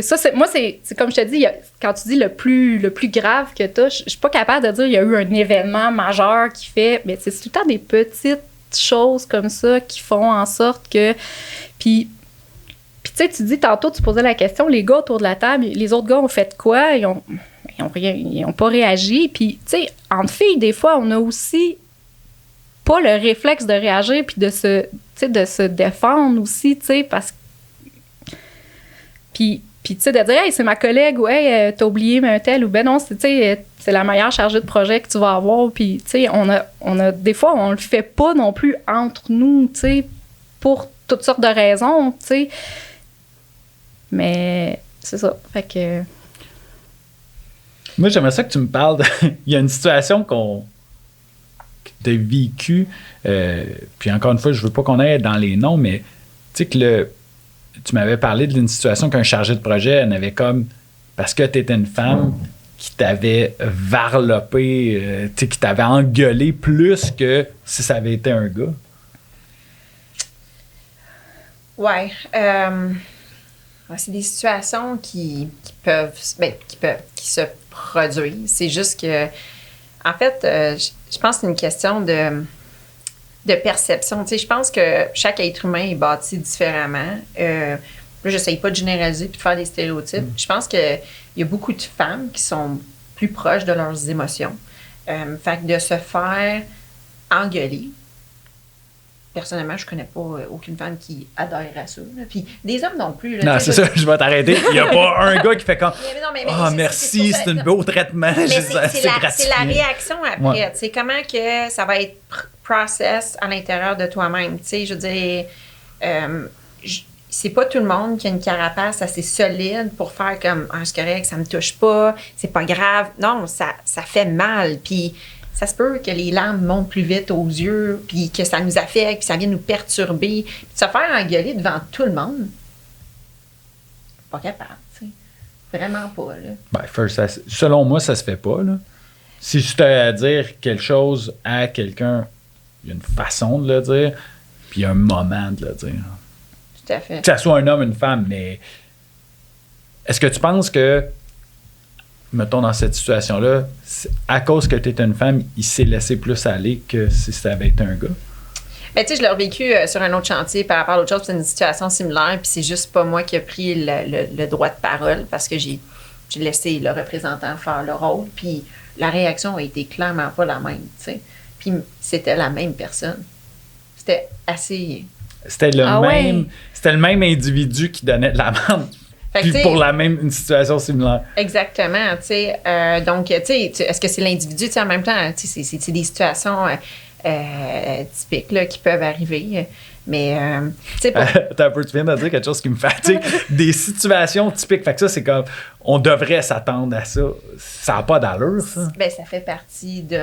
Ça, moi, c'est comme je te dis, quand tu dis le plus grave que tu as, je suis pas capable de dire qu'il y a eu un événement majeur qui fait, mais c'est tout le temps des petites choses comme ça qui font en sorte que... Puis tu sais, tu dis, tantôt, tu posais la question, les gars autour de la table, les autres gars ont fait quoi? Ils ont pas réagi. Puis, tu sais, entre filles, des fois, on a aussi pas le réflexe de réagir puis de se défendre aussi, tu sais, parce que... Puis, tu sais, de dire, hey, c'est ma collègue, ou hey, t'as oublié un tel, ou ben non, c'est la meilleure chargée de projet que tu vas avoir. Puis, tu sais, on a des fois, on le fait pas non plus entre nous, tu sais, pour toutes sortes de raisons, tu sais. Mais c'est ça. Fait que. Moi, j'aimerais ça que tu me parles il y a une situation que tu as vécue, puis encore une fois, je veux pas qu'on aille dans les noms, mais tu sais que tu m'avais parlé d'une situation qu'un chargé de projet en avait comme, parce que tu étais une femme, qui t'avait varlopé, qui t'avait engueulé plus que si ça avait été un gars. Ouais. C'est des situations qui se produisent. C'est juste que, en fait, je pense que c'est une question de perception. Tu sais, je pense que chaque être humain est bâti différemment. Là, j'essaye pas de généraliser puis de faire des stéréotypes. Je pense qu'il y a beaucoup de femmes qui sont plus proches de leurs émotions. Fait que de se faire engueuler, personnellement, je connais pas aucune femme qui adhère à ça. Là. Puis des hommes non plus. Là, non, c'est ça, je vais t'arrêter. Il n'y a pas un gars qui fait comme merci, c'est un beau traitement. Mais c'est la réaction après. Ouais. Tu sais, comment que ça va être process à l'intérieur de toi-même. Tu sais, je veux dire, c'est pas tout le monde qui a une carapace assez solide pour faire comme c'est correct, ça me touche pas, c'est pas grave. Non, ça fait mal. Puis ça se peut que les larmes montent plus vite aux yeux, puis que ça nous affecte, puis ça vient nous perturber. Puis de se faire engueuler devant tout le monde, pas capable, tu sais. Vraiment pas, là. Ben, selon moi, ça se fait pas, là. Si je t'ai à dire quelque chose à quelqu'un, il y a une façon de le dire, puis il y a un moment de le dire. Tout à fait. Que ça soit un homme ou une femme, mais est-ce que tu penses que, mettons, dans cette situation-là, à cause que tu es une femme, il s'est laissé plus aller que si ça avait été un gars? Ben, tu sais, je l'ai revécu sur un autre chantier par rapport à l'autre chose, c'est une situation similaire, puis c'est juste pas moi qui ai pris le droit de parole parce que j'ai laissé le représentant faire le rôle, puis la réaction a été clairement pas la même, tu sais. Puis c'était la même personne. C'était assez... C'était le même individu qui donnait de l'amende. Puis pour une situation similaire. Exactement, tu sais. Donc, tu sais, est-ce que c'est l'individu, tu sais, en même temps, tu sais, c'est des situations typiques là, qui peuvent arriver. Mais, tu sais, T'as un peu, tu viens de dire quelque chose qui me fatigue. Des situations typiques. Fait que ça, c'est comme, on devrait s'attendre à ça. Ça n'a pas d'allure, ça. Ben, ça fait partie du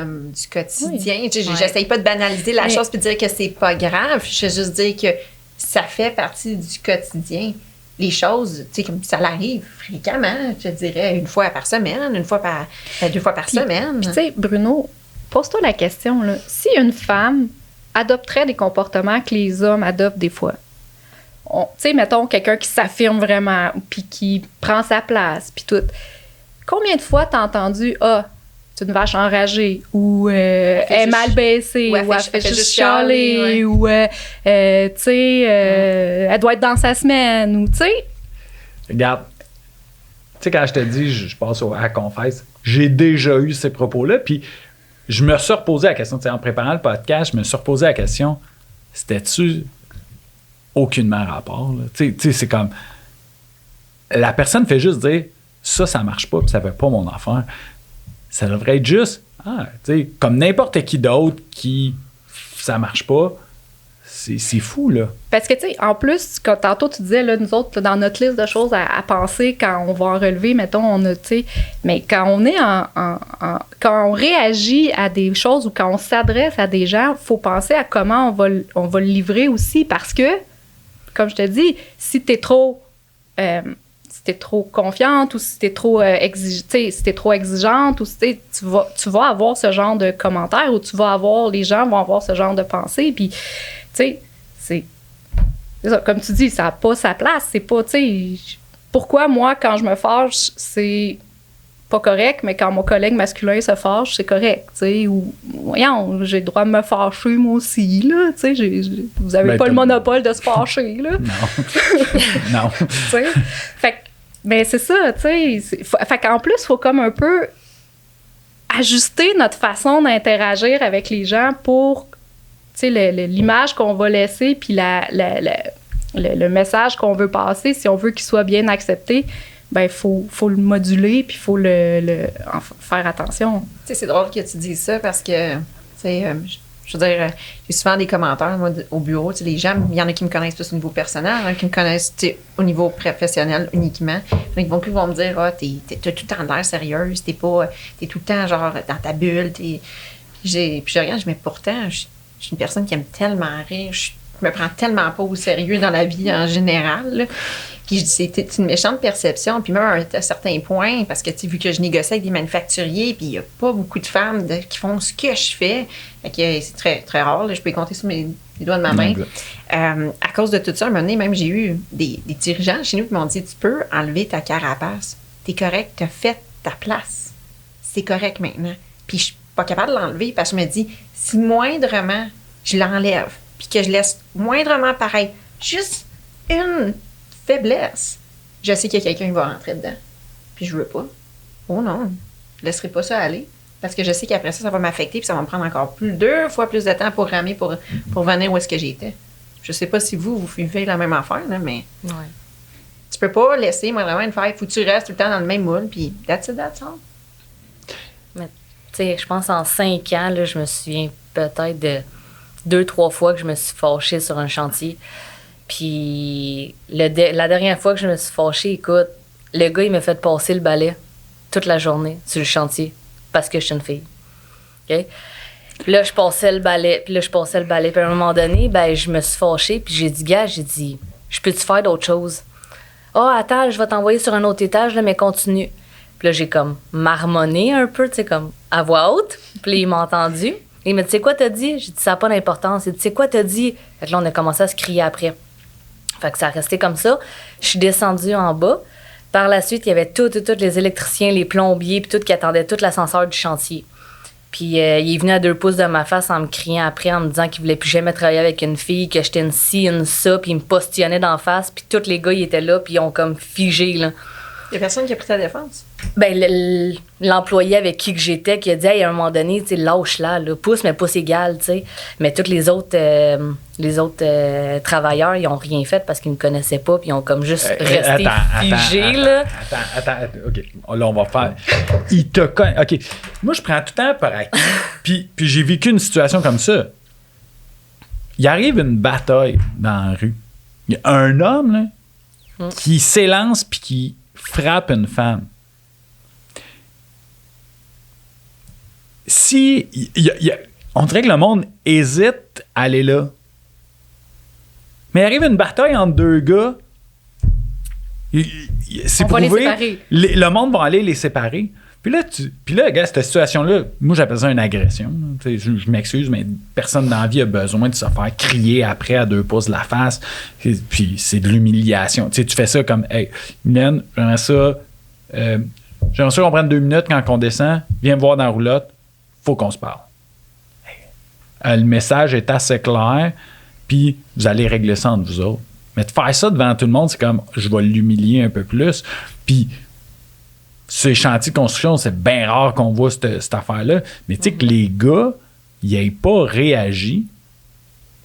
quotidien. Oui. Tu sais, j'essaye pas de banaliser la chose puis de dire que c'est pas grave. Je veux juste dire que ça fait partie du quotidien. Les choses, tu sais, comme ça l'arrive fréquemment, je te dirais, 1 fois par semaine, 2 fois par semaine. Puis, tu sais, Bruno, pose-toi la question, là. Si une femme adopterait des comportements que les hommes adoptent des fois, tu sais, mettons, quelqu'un qui s'affirme vraiment, puis qui prend sa place, puis tout, combien de fois t'as entendu « Ah, c'est une vache enragée » ou elle est mal baissée, ou elle fait juste chialer, ou tu sais, elle doit être dans sa semaine, ou tu sais. Regarde, tu sais, quand je te dis, je passe à la confesse, j'ai déjà eu ces propos-là, puis je me suis reposé la question, tu sais, en préparant le podcast, je me suis reposé la question, c'était-tu aucunement rapport, là? Tu sais, c'est comme, la personne fait juste dire, ça marche pas, puis ça fait pas mon affaire. Ça devrait être juste, tu sais, comme n'importe qui d'autre qui ça marche pas, c'est fou, là. Parce que, tu sais, en plus, quand tantôt tu disais, là, nous autres, là, dans notre liste de choses à penser quand on va en relever, mettons, on a, tu sais, mais quand on est quand on réagit à des choses ou quand on s'adresse à des gens, il faut penser à comment on va le livrer aussi, parce que, comme je te dis, si t'es trop confiante ou si t'es trop exigeante ou si tu vas avoir ce genre de commentaires ou les gens vont avoir ce genre de pensée, puis tu sais, c'est ça, comme tu dis, ça n'a pas sa place, c'est pas, tu sais, pourquoi moi quand je me fâche c'est pas correct, mais quand mon collègue masculin se fâche, c'est correct, tu sais, ou voyons, j'ai le droit de me fâcher moi aussi, là, tu sais, vous avez pas le monopole de se fâcher, là. Non. Tu sais, mais c'est ça, tu sais, fait qu'en plus, il faut comme un peu ajuster notre façon d'interagir avec les gens pour, tu sais, l'image qu'on va laisser, puis le message qu'on veut passer, si on veut qu'il soit bien accepté, ben faut le moduler, puis il faut faire attention. Tu sais, c'est drôle que tu dises ça parce que, tu sais, je veux dire, j'ai souvent des commentaires, moi, au bureau, tu sais, les gens, il y en a qui me connaissent plus au niveau personnel, il y en a qui me connaissent, tu sais, au niveau professionnel uniquement. Ils vont me dire, t'as tout le temps l'air sérieuse, t'es tout le temps, genre, dans ta bulle, puis je regarde, mais pourtant, je suis une personne qui aime tellement rire, je me prends tellement pas au sérieux dans la vie en général, là. Puis c'est une méchante perception. Puis même à un certain point, parce que, tu sais, vu que je négocie avec des manufacturiers, puis il n'y a pas beaucoup de femmes qui font ce que je fais, fait que c'est très, très rare. Là, je peux y compter sur les doigts de ma main. À cause de tout ça, à un moment donné, même j'ai eu des dirigeants chez nous qui m'ont dit, tu peux enlever ta carapace. T'es correct, t'as fait ta place. C'est correct maintenant. Puis je suis pas capable de l'enlever parce que je me dis, si moindrement je l'enlève, puis que je laisse moindrement pareil, juste une faiblesse, je sais qu'il y a quelqu'un qui va rentrer dedans. Puis je veux pas. Oh non, je laisserai pas ça aller. Parce que je sais qu'après ça va m'affecter puis ça va me prendre encore 2 fois plus de temps pour ramer, pour venir où est-ce que j'étais. Je sais pas si vous faites la même affaire, là, mais tu peux pas laisser, moi, vraiment, une faire. Faut que tu restes tout le temps dans le même moule, puis that's it, that's all. Mais, tu sais, je pense en 5 ans, là, je me souviens peut-être de 2-3 fois que je me suis fâchée sur un chantier. Puis la dernière fois que je me suis fâchée, écoute, le gars, il m'a fait passer le balai toute la journée sur le chantier parce que je suis une fille. OK? Puis là, je passais le balai. Puis à un moment donné, ben, je me suis fâchée. Puis j'ai dit, gars, je peux-tu faire d'autres choses? Attends, je vais t'envoyer sur un autre étage, là, mais continue. Puis là, j'ai comme marmonné un peu, tu sais, comme à voix haute. Puis là, il m'a entendu. Il m'a dit, tu sais quoi t'as dit? J'ai dit, ça n'a pas d'importance. Il dit, tu sais quoi t'as dit? Fait que là, on a commencé à se crier après. Fait que ça a resté comme ça. Je suis descendue en bas. Par la suite, il y avait tous les électriciens, les plombiers, puis tout qui attendaient tout l'ascenseur du chantier. Puis il est venu à 2 pouces de ma face en me criant après, en me disant qu'il voulait plus jamais travailler avec une fille, que j'étais une ci, une ça, puis il me postillonnait d'en face, puis tous les gars, ils étaient là, puis ils ont comme figé, là. Il y a personne qui a pris ta défense. Ben, l'employé avec qui que j'étais, qui a dit, hey, à un moment donné, tu sais, lâche-la, là, pouce, mais pouce égal, tu sais. Mais tous les autres travailleurs, ils ont rien fait parce qu'ils me connaissaient pas, puis ils ont comme juste resté figés, là. Attends, OK. Là, on va faire... Il te connaît. OK. Moi, je prends tout le temps par acquis. puis j'ai vécu une situation comme ça. Il arrive une bataille dans la rue. Il y a un homme, là, qui s'élance puis qui frappe une femme. On dirait que le monde hésite à aller là. Mais il arrive une bataille entre 2 gars. C'est on va les prouvé. séparer. Le monde va aller les séparer. Puis là, gars, cette situation-là, moi, j'appelle ça une agression. Je m'excuse, mais personne dans la vie a besoin de se faire crier après à 2 pouces de la face. Puis c'est de l'humiliation. Tu fais ça comme, hey, Mylène, j'aimerais ça qu'on prenne 2 minutes quand on descend. Viens me voir dans la roulotte. Faut qu'on se parle. Le message est assez clair. Puis vous allez régler ça entre vous autres. Mais de faire ça devant tout le monde, c'est comme, je vais l'humilier un peu plus. Puis sur les chantiers de construction, c'est bien rare qu'on voit cette affaire-là. Mais tu sais que les gars, ils n'aient pas réagi.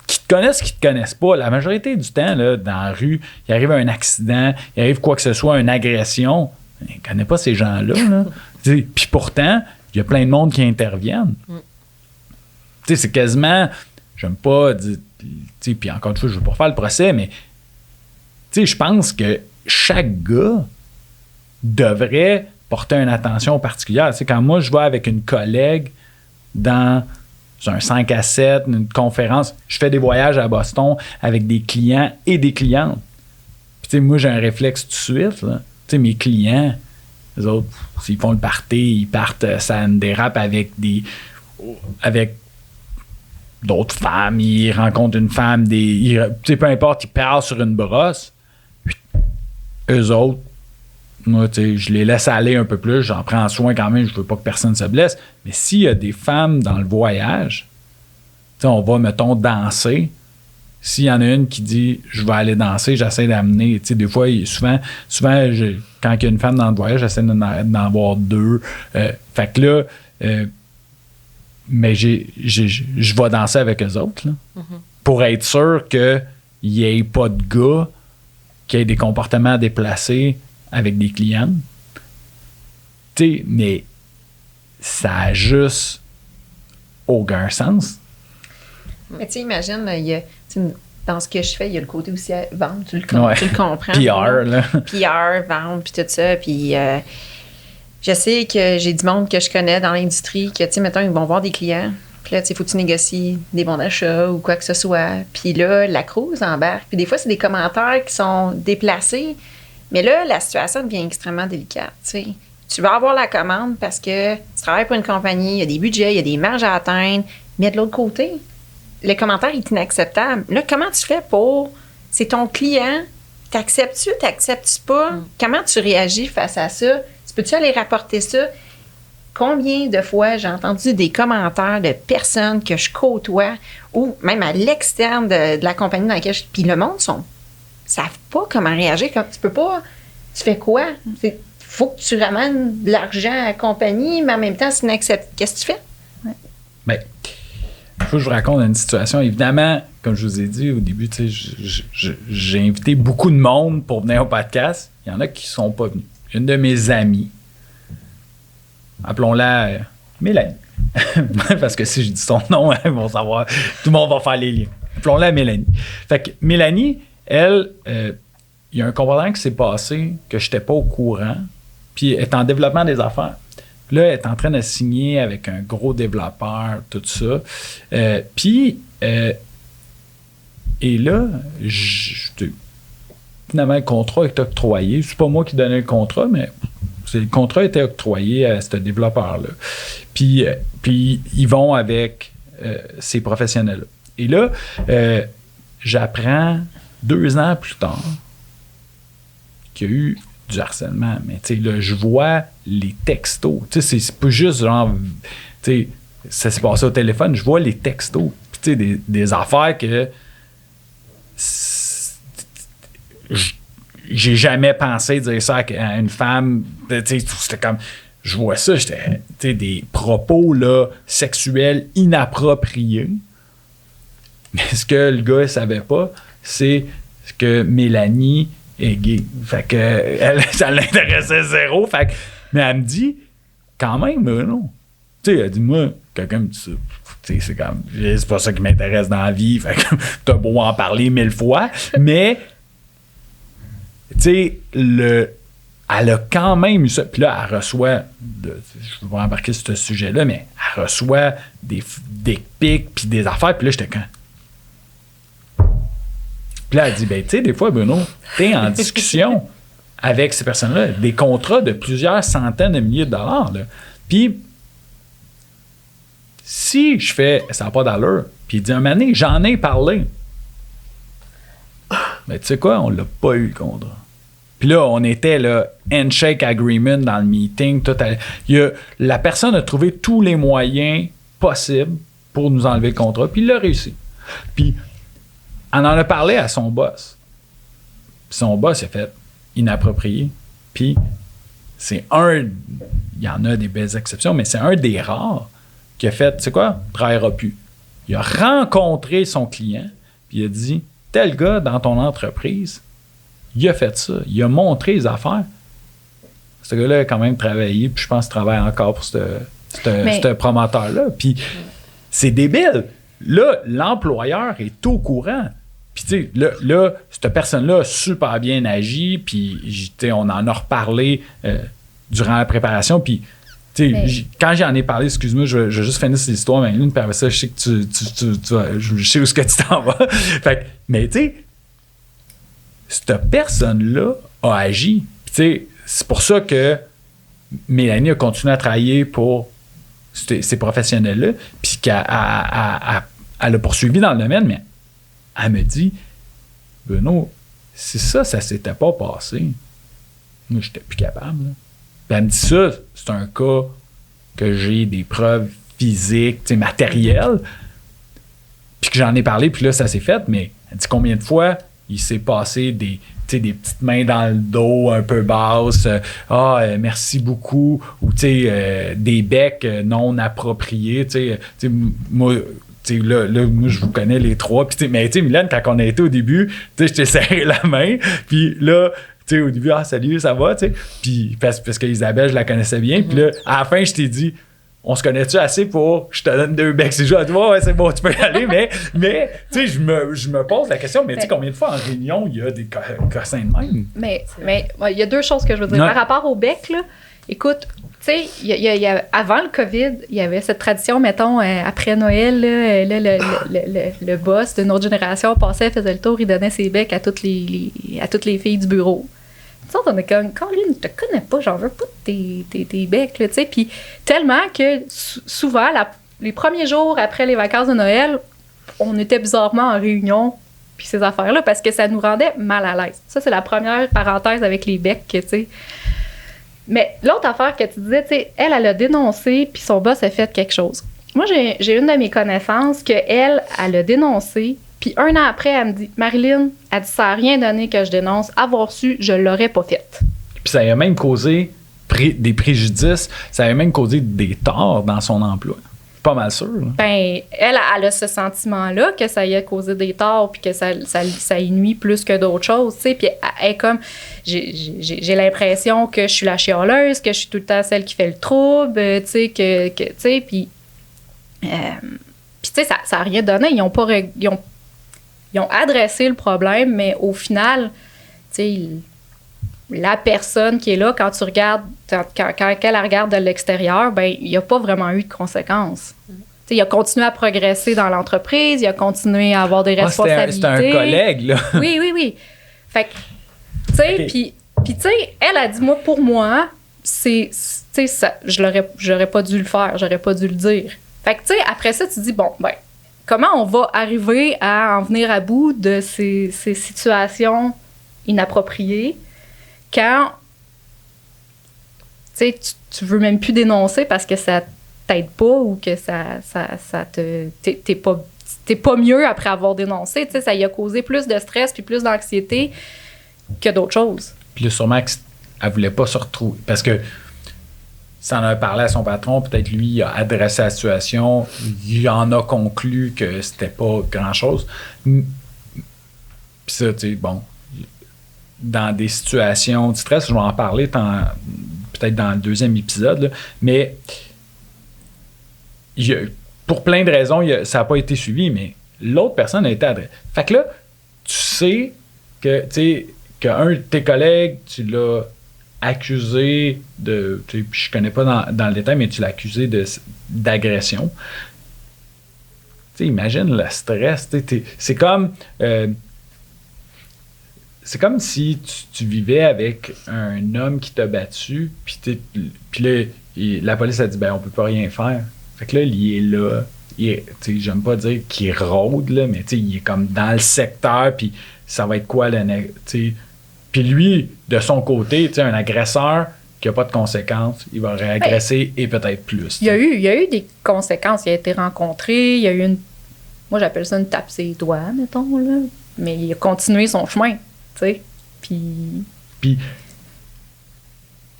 Qui te connaissent pas, la majorité du temps, là, dans la rue, il arrive un accident, il arrive quoi que ce soit, une agression. Ils ne connaissent pas ces gens-là. Là. Puis pourtant, il y a plein de monde qui interviennent. Tu sais, c'est quasiment... J'aime pas dire... Puis encore une fois, je ne veux pas faire le procès, mais je pense que chaque gars devrait porter une attention particulière. Tu sais, quand moi, je vais avec une collègue dans un 5 à 7, une conférence, je fais des voyages à Boston avec des clients et des clientes. Puis, tu sais, moi, j'ai un réflexe tout de suite. Tu sais, mes clients, les autres, s'ils font le party, ils partent, ça me dérape avec d'autres femmes, ils rencontrent une femme, tu sais, peu importe, ils parlent sur une brosse. Puis, eux autres, moi, tu sais, je les laisse aller un peu plus, j'en prends soin quand même, je veux pas que personne se blesse. Mais s'il y a des femmes dans le voyage, tu sais, on va, mettons, danser. S'il y en a une qui dit « je vais aller danser », j'essaie d'amener, tu sais, des fois, souvent quand il y a une femme dans le voyage, j'essaie d'en avoir 2. Fait que là, mais je vais danser avec eux autres, là, pour être sûr qu'il n'y ait pas de gars qui aient des comportements déplacés avec des clientes. Tu sais, mais ça a juste aucun sens. Mais tu sais, imagine, dans ce que je fais, il y a le côté aussi à vendre, tu le comprends. PR, là. PR, vendre, puis tout ça. Puis je sais que j'ai du monde que je connais dans l'industrie que, tu sais, mettons, ils vont voir des clients. Puis là, tu sais, faut que tu négocies des bons d'achat ou quoi que ce soit. Puis là, la crouse embarque. Puis des fois, c'est des commentaires qui sont déplacés. Mais là, la situation devient extrêmement délicate, tu sais. Tu vas avoir la commande parce que tu travailles pour une compagnie, il y a des budgets, il y a des marges à atteindre. Mais de l'autre côté, le commentaire est inacceptable. Là, comment tu fais pour... C'est ton client. T'acceptes-tu, t'acceptes-tu pas? Comment tu réagis face à ça? Tu peux-tu aller rapporter ça? Combien de fois j'ai entendu des commentaires de personnes que je côtoie ou même à l'externe de la compagnie dans laquelle puis le monde savent pas comment réagir. Tu peux pas... Tu fais quoi? Faut que tu ramènes de l'argent à la compagnie, mais en même temps, c'est inacceptable. Qu'est-ce que tu fais? Ouais. Bien, il faut que je vous raconte une situation. Évidemment, comme je vous ai dit au début, j'ai invité beaucoup de monde pour venir au podcast. Il y en a qui ne sont pas venus. Une de mes amies, appelons-la Mélanie. Parce que si je dis son nom, ils vont savoir. Tout le monde va faire les liens. Appelons-la Mélanie. Fait que Mélanie, elle, il y a un comportement qui s'est passé que je n'étais pas au courant. Puis elle est en développement des affaires. Puis là, elle est en train de signer avec un gros développeur, tout ça. Et là, finalement, le contrat est octroyé. C'est pas moi qui donnais le contrat, mais le contrat était octroyé à ce développeur-là. Puis ils vont avec ces professionnels-là. Et là, j'apprends 2 ans plus tard qu'il y a eu du harcèlement. Mais tu sais, là, je vois les textos. Tu sais, c'est pas juste genre, tu sais, ça s'est passé au téléphone, je vois les textos, puis tu sais, des affaires que j'ai jamais pensé dire ça à une femme. Tu sais, c'était comme, je vois ça, j'étais, tu sais, des propos là, sexuels inappropriés. Mais ce que le gars ne savait pas, c'est que Mélanie est gay. Fait que ça l'intéressait zéro. Fait que, mais elle me dit, quand même, non. Tu sais, elle dit, moi, quelqu'un me dit ça. Tu sais, c'est comme, c'est pas ça qui m'intéresse dans la vie. Fait que t'as beau en parler 1000 fois. Mais, tu sais, elle a quand même eu ça. Puis là, elle reçoit, je vais embarquer sur ce sujet-là, mais elle reçoit des pics puis des affaires. Puis là, j'étais quand? Puis là, elle dit, ben, tu sais, des fois, Bruno, t'es en discussion avec ces personnes-là, des contrats de plusieurs centaines de milliers de dollars. Là. Puis, si je fais, ça n'a pas d'allure, puis il dit, un moment donné, j'en ai parlé. Ben, tu sais quoi, on l'a pas eu, le contrat. Puis là, on était, là, handshake agreement dans le meeting. La personne a trouvé tous les moyens possibles pour nous enlever le contrat, puis il l'a réussi. Puis, on en a parlé à son boss. Puis son boss a fait inapproprié. Puis c'est il y en a des belles exceptions, mais c'est un des rares qui a fait, tu sais quoi, ne travaillera plus. Il a rencontré son client, puis il a dit, tel gars dans ton entreprise, il a fait ça. Il a montré les affaires. Ce gars-là a quand même travaillé, puis je pense qu'il travaille encore pour ce promoteur-là. Puis c'est débile. Là, l'employeur est au courant. Puis, tu sais, là, cette personne-là a super bien agi, puis, tu sais, on en a reparlé durant la préparation, puis, tu sais, quand j'en ai parlé, excuse-moi, je vais juste finir cette histoire, mais une, puis après ça, je sais que je sais où est-ce que tu t'en vas. Fait que, mais, tu sais, cette personne-là a agi. Puis, tu sais, c'est pour ça que Mélanie a continué à travailler pour ces professionnels-là, puis qu'elle a poursuivi dans le domaine, mais elle me dit, Benoît, si ça s'était pas passé, moi, j'étais plus capable. Là. Puis elle me dit ça, c'est un cas que j'ai des preuves physiques, matérielles, puis que j'en ai parlé, puis là, ça s'est fait, mais elle dit combien de fois il s'est passé des petites mains dans le dos un peu basses, merci beaucoup, ou des becs non appropriés, moi, moi, je vous connais les trois. Puis, mais Mylène, quand on a été au début, je t'ai serré la main. Puis là, au début, salut, ça va? Puis parce que Isabelle, je la connaissais bien. Puis là, à la fin, je t'ai dit, on se connaît-tu assez pour je te donne 2 becs? C'est juste, ouais, c'est bon, tu peux y aller. Mais je me pose la question, mais combien de fois en réunion, il y a des cossins de même? Mais il y a 2 choses que je veux dire. Par rapport au bec, là, écoute, tu sais, avant le COVID, il y avait cette tradition, mettons, après Noël, là, le boss de notre génération passait, faisait le tour, il donnait ses becs à toutes les filles du bureau. Tu sais, on est comme, Caroline, je te connais pas, j'en veux pas tes becs, là, tu sais. Puis tellement que souvent, les premiers jours après les vacances de Noël, on était bizarrement en réunion, puis ces affaires-là, parce que ça nous rendait mal à l'aise. Ça, c'est la première parenthèse avec les becs, tu sais. Mais l'autre affaire que tu disais, tu sais, elle a dénoncé, puis son boss a fait quelque chose. Moi, j'ai une de mes connaissances elle a dénoncé, puis 1 an après, elle me dit, Marilyn, elle dit, ça n'a rien donné que je dénonce. Avoir su, je l'aurais pas fait. Puis ça a même causé des préjudices, ça a même causé des torts dans son emploi. Pas mal sûr. Là. Ben, elle a ce sentiment-là que ça y a causé des torts puis que ça y nuit plus que d'autres choses, tu sais. Puis elle est comme, j'ai l'impression que je suis la chialeuse, que je suis tout le temps celle qui fait le trouble, tu sais, que tu sais, puis tu sais, ça a rien donné. Ils ont adressé le problème, mais au final, tu sais, la personne qui est là, quand tu regardes, quand elle regarde de l'extérieur, ben il n'y a pas vraiment eu de conséquences. Il a continué à progresser dans l'entreprise, il a continué à avoir des responsabilités. C'était un collègue, là. Oui. Fait que, tu sais, puis tu sais, elle a dit, moi, pour moi, tu sais, j'aurais pas dû le faire, j'aurais pas dû le dire. Fait que, tu sais, après ça, tu dis, bon, ben, comment on va arriver à en venir à bout de ces situations inappropriées quand tu veux même plus dénoncer parce que ça t'aide pas ou que t'es pas mieux après avoir dénoncé. Tu sais, ça y a causé plus de stress puis plus d'anxiété que d'autres choses. Puis là, sûrement qu'elle voulait pas se retrouver. Parce que ça en a parlé à son patron, peut-être lui, il a adressé la situation, il en a conclu que c'était pas grand-chose. Puis ça, tu sais, bon, dans des situations de stress, je vais en parler peut-être dans le deuxième épisode, là, mais pour plein de raisons, ça n'a pas été suivi, mais l'autre personne a été adressée. Fait que là, tu sais que, tu sais, qu'un de tes collègues, tu l'as accusé de, tu sais, je connais pas dans le détail, mais tu l'as accusé d'agression. Tu sais, imagine le stress. C'est comme si tu vivais avec un homme qui t'a battu, puis là, la police a dit, ben on peut pas rien faire. Fait que là, il est là. J'aime pas dire qu'il rôde, là, mais il est comme dans le secteur, puis ça va être quoi le... Puis lui, de son côté, un agresseur qui n'a pas de conséquences, il va réagresser et peut-être plus. Il y a eu des conséquences. Il a été rencontré, il y a eu moi, j'appelle ça une tape sur les doigts, mettons, là. Mais il a continué son chemin, tu sais. Puis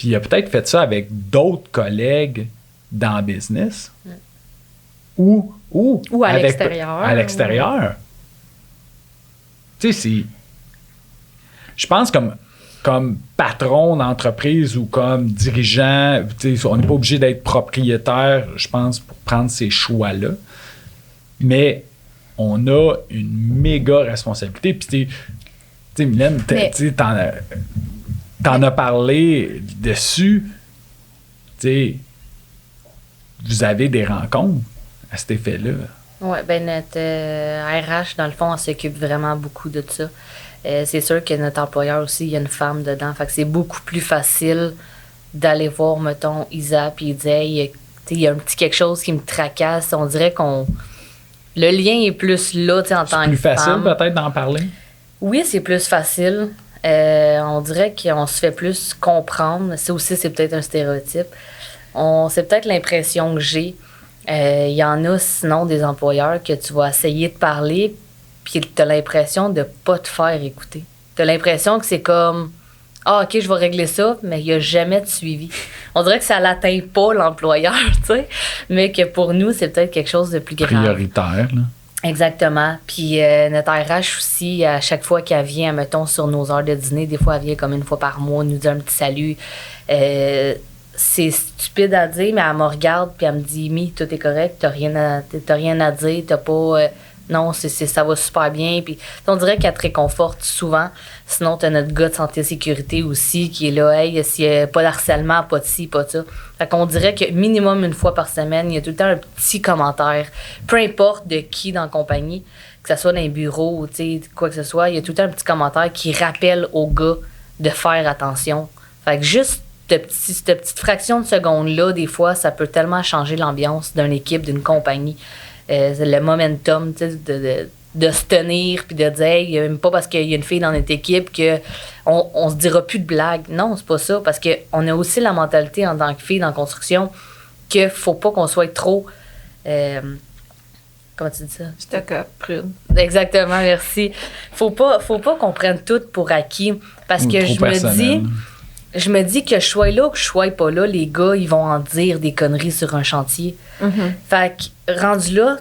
il a peut-être fait ça avec d'autres collègues dans le business. Ou à l'extérieur. À l'extérieur. Tu sais, c'est... Je pense comme patron d'entreprise ou comme dirigeant, on n'est pas obligé d'être propriétaire, je pense, pour prendre ces choix-là. Mais on a une méga responsabilité. Puis, tu sais, Mylène, t'en as parlé dessus. Tu sais, vous avez des rencontres à cet effet-là. Oui, ben notre RH, dans le fond, on s'occupe vraiment beaucoup de ça. C'est sûr que notre employeur aussi, il y a une femme dedans. Fait que c'est beaucoup plus facile d'aller voir, mettons, Isa, puis il dit, hey, il y a un petit quelque chose qui me tracasse. On dirait le lien est plus là, tu sais, en tant que femme. C'est plus facile, peut-être, d'en parler? Oui, c'est plus facile. On dirait qu'on se fait plus comprendre. Ça aussi, c'est peut-être un stéréotype. C'est peut-être l'impression que j'ai. Il y en a, sinon, des employeurs que tu vas essayer de parler, puis t'as l'impression de pas te faire écouter. T'as l'impression que c'est comme « Ah, OK, je vais régler ça », mais il n'y a jamais de suivi. On dirait que ça l'atteint pas l'employeur, tu sais, mais que pour nous, c'est peut-être quelque chose de plus grave. Prioritaire, là. Exactement. Puis notre RH aussi, à chaque fois qu'elle vient, mettons, sur nos heures de dîner, des fois, elle vient comme une fois par mois, nous dit un petit salut. C'est stupide à dire, mais elle me regarde puis elle me dit « Mi, tout est correct, t'as rien à dire, t'as pas... non, ça va super bien. » Puis on dirait qu'elle te réconforte souvent. Sinon, t'as notre gars de santé et sécurité aussi qui est là, « Hey, s'il n'y a pas d'harcèlement, pas de ci, pas de ça. » Fait qu'on dirait que minimum une fois par semaine, il y a tout le temps un petit commentaire. Peu importe de qui dans la compagnie, que ce soit dans les bureaux ou quoi que ce soit, il y a tout le temps un petit commentaire qui rappelle aux gars de faire attention. Fait que juste cette petite fraction de seconde-là, des fois, ça peut tellement changer l'ambiance d'une équipe, d'une compagnie. Le momentum, tu sais, de se tenir puis de dire, hey, même pas parce qu'il y a une fille dans notre équipe qu'on se dira plus de blagues. Non, c'est pas ça, parce qu'on a aussi la mentalité en tant que fille dans la construction qu'il faut pas qu'on soit trop... comment tu dis ça? Stock-up, prude. Exactement, merci. Faut pas qu'on prenne tout pour acquis, parce que je me dis que je sois là ou que je sois pas là, les gars, ils vont en dire des conneries sur un chantier. Mm-hmm. Fait que, rendu là,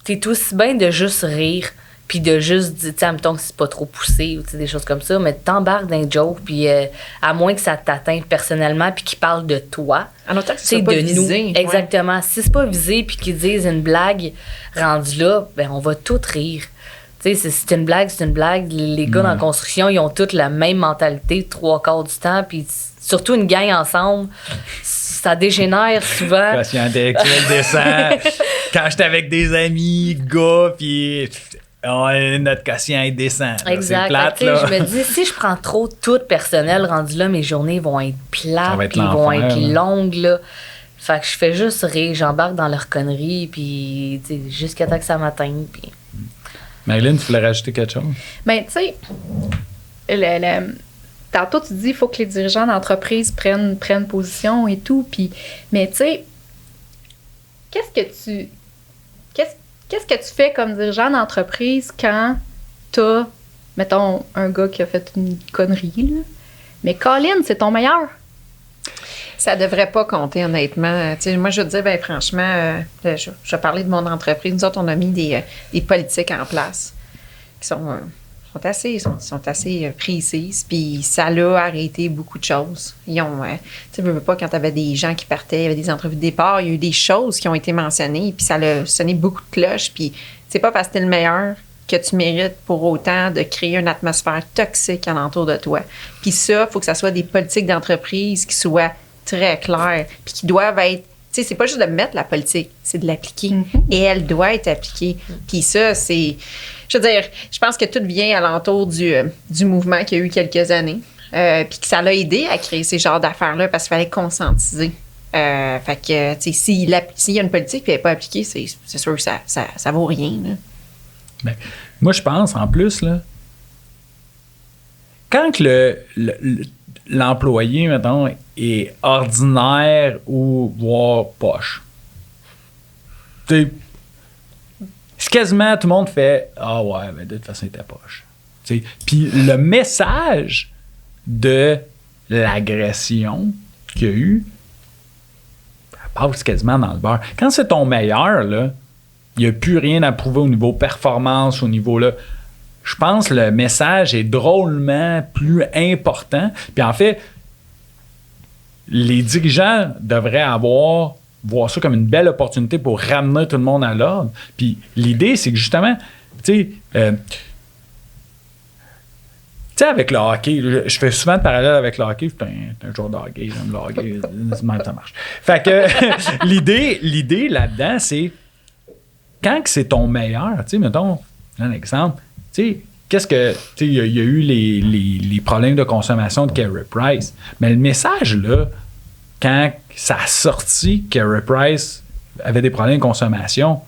t'es aussi bien de juste rire, puis de juste dire, tu sais, mettons que c'est pas trop poussé, ou des choses comme ça, mais t'embarques dans un joke, puis à moins que ça t'atteigne personnellement, puis qu'ils parlent de toi. En autant que c'est pas visé. Exactement. Ouais. Si c'est pas visé, puis qu'ils disent une blague rendue là, ben on va tout rire. Tu sais, c'est une blague, c'est une blague. Les gars dans la construction, ils ont tous la même mentalité 3/4 du temps, puis surtout une gang ensemble, ça dégénère souvent. Quotient intellectuel descend. Quand j'étais avec des amis, gars, puis notre quotient est descend. Là. Exact. C'est plate, là. Je me dis, si je prends trop tout personnel rendu là, mes journées vont être plates, puis vont être longues, là. Fait que je fais juste rire, j'embarque dans leurs conneries, puis jusqu'à temps que ça m'atteigne, puis... Marilyn, tu voulais rajouter quelque chose? Bien, tu sais, tantôt, tu dis qu'il faut que les dirigeants d'entreprise prennent position et tout. Mais tu sais, qu'est-ce que tu fais comme dirigeant d'entreprise quand t'as, mettons, un gars qui a fait une connerie, là, mais Colin, c'est ton meilleur? Ça devrait pas compter, honnêtement. Tu sais, moi, je veux te dire, franchement, je vais parler de mon entreprise. Nous autres, on a mis des politiques en place qui sont assez précises. Puis ça a arrêté beaucoup de choses. Ils ont, tu sais, veux pas, quand tu avais des gens qui partaient, il y avait des entrevues de départ, il y a eu des choses qui ont été mentionnées, puis ça a sonné beaucoup de cloches. Puis c'est pas parce que t'es le meilleur que tu mérites pour autant de créer une atmosphère toxique alentour de toi. Puis ça, il faut que ça soit des politiques d'entreprise qui soient très claires, puis qui doivent être... Tu sais, c'est pas juste de mettre la politique, c'est de l'appliquer. Et elle doit être appliquée. Puis ça, c'est... Je veux dire, je pense que tout vient alentour du mouvement qu'il y a eu quelques années. Puis que ça l'a aidé à créer ces genres d'affaires-là parce qu'il fallait conscientiser. Fait que, tu sais, s'il y a une politique et elle n'est pas appliquée, c'est sûr que ça vaut rien, là. Ben, moi, je pense, en plus, là, quand que l'employé, mettons, est ordinaire ou voire poche, tu sais, c'est quasiment tout le monde fait « Ah ouais, ben de toute façon, il était poche. » Puis le message de l'agression qu'il y a eu, elle passe quasiment dans le beurre. Quand c'est ton meilleur, là, il n'y a plus rien à prouver au niveau performance, au niveau là. Je pense que le message est drôlement plus important. Puis en fait, les dirigeants devraient voir ça comme une belle opportunité pour ramener tout le monde à l'ordre. Puis l'idée, c'est que justement, tu sais, avec le hockey, je fais souvent le parallèle avec le hockey. C'est un joueur de hockey, j'aime le hockey, ça marche. Fait que l'idée là-dedans, c'est quand que c'est ton meilleur, tu sais, mettons, un exemple, tu sais, qu'est-ce que, tu sais, il y a eu les problèmes de consommation de Carey Price, mais le message, là, quand ça a sorti que Carey Price avait des problèmes de consommation,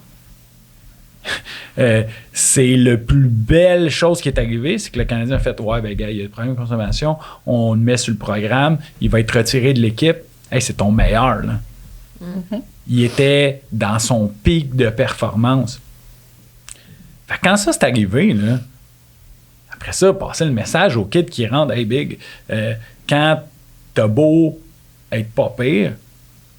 c'est le plus belle chose qui est arrivée, c'est que le Canadien a fait « Ouais, ben gars, il y a des problèmes de consommation, on le met sur le programme, il va être retiré de l'équipe. Hey, c'est ton meilleur, là. Mm-hmm. » Il était dans son pic de performance. Fait que quand ça c'est arrivé, là, après ça, passer le message aux kids qui rentrent « Hey, Big, quand t'as beau être pas pire,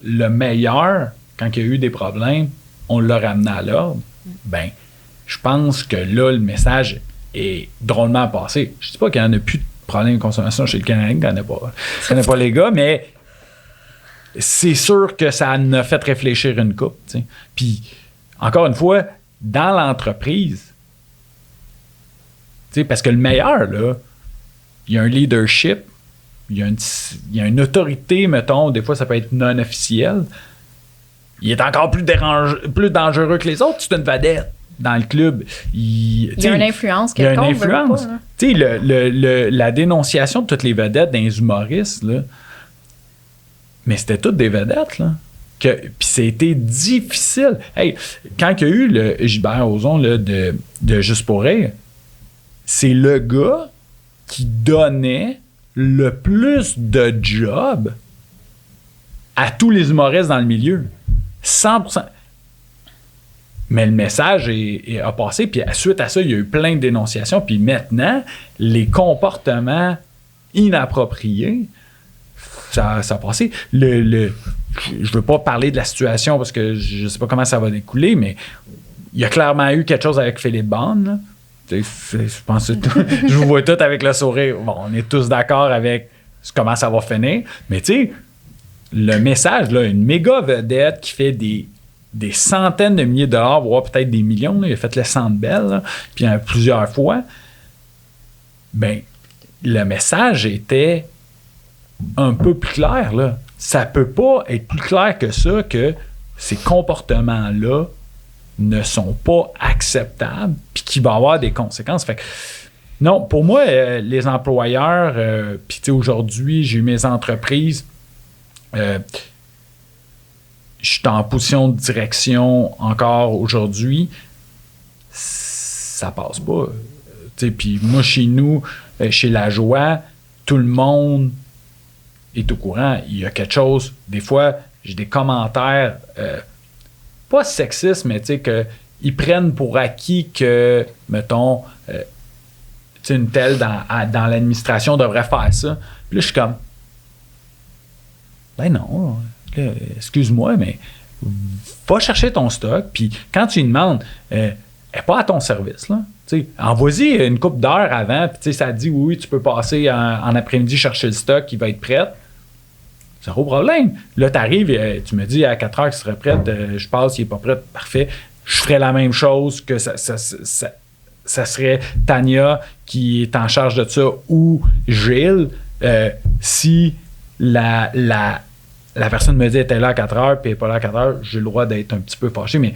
le meilleur, quand il y a eu des problèmes, on l'a ramené à l'ordre. » Ben, je pense que là, le message est drôlement passé. Je ne dis pas qu'il n'y en a plus de problème de consommation chez le Canadien, je ne connais pas les gars, mais c'est sûr que ça en a fait réfléchir une couple. T'sais. Puis, encore une fois, dans l'entreprise, parce que le meilleur, là, il y a un leadership, il y a une autorité, mettons, des fois ça peut être non officiel. Il est encore plus dangereux que les autres. C'est une vedette dans le club. Il y a une influence quelconque. Il y a une influence. Tu sais, la dénonciation de toutes les vedettes dans les humoristes, là, mais c'était toutes des vedettes, là. Puis c'était difficile. Hey, quand il y a eu le Gilbert Rozon là, de Juste pour rire, c'est le gars qui donnait le plus de jobs à tous les humoristes dans le milieu. 100%. Mais le message a passé, puis suite à ça, il y a eu plein de dénonciations, puis maintenant, les comportements inappropriés, ça a passé. Je veux pas parler de la situation parce que je sais pas comment ça va découler, mais il y a clairement eu quelque chose avec Philippe Bond. Je pense que je vous vois tous avec le sourire. Bon, on est tous d'accord avec comment ça va finir, mais tu sais, le message, là, une méga vedette qui fait des centaines de milliers de dollars, voire peut-être des millions, là, il a fait le Centre Bell, là, puis plusieurs fois, ben, le message était un peu plus clair, là. Ça peut pas être plus clair que ça, que ces comportements-là ne sont pas acceptables, puis qu'il va y avoir des conséquences. Fait que, non, pour moi, les employeurs, puis tu sais, aujourd'hui, j'ai eu mes entreprises, je suis en position de direction encore aujourd'hui, ça passe pas. Puis moi, chez nous, chez La Joie, tout le monde est au courant. Il y a quelque chose, des fois, j'ai des commentaires pas sexiste, mais tu sais, qu'ils prennent pour acquis que, mettons, une telle dans l'administration devrait faire ça. Puis là, je suis comme, ben non, là, excuse-moi, mais va chercher ton stock, puis quand tu lui demandes, elle n'est pas à ton service, là. Envoie-y une couple d'heures avant, puis ça dit oui, tu peux passer en après-midi chercher le stock, il va être prêt. Zéro problème. Là, tu arrives, tu me dis à 4 heures qu'il serait prêt, je passe, il n'est pas prêt, parfait. Je ferais la même chose que ça serait Tania qui est en charge de ça ou Gilles. Si la personne me dit qu'elle était là à 4 heures puis elle n'est pas là à 4 heures, j'ai le droit d'être un petit peu fâché, mais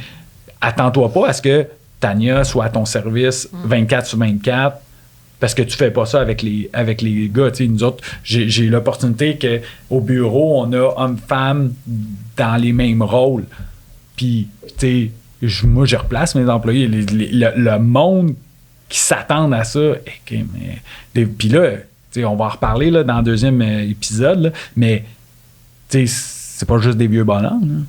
attends-toi pas à ce que Tania soit à ton service 24 sur 24 parce que tu fais pas ça avec les gars. T'sais, nous autres, j'ai l'opportunité qu'au bureau, on a hommes-femmes dans les mêmes rôles. Puis, tu sais, moi, je replace mes employés. Le monde qui s'attend à ça. Puis là, on va en reparler là, dans le deuxième épisode, là, mais c'est pas juste des vieux bonhommes.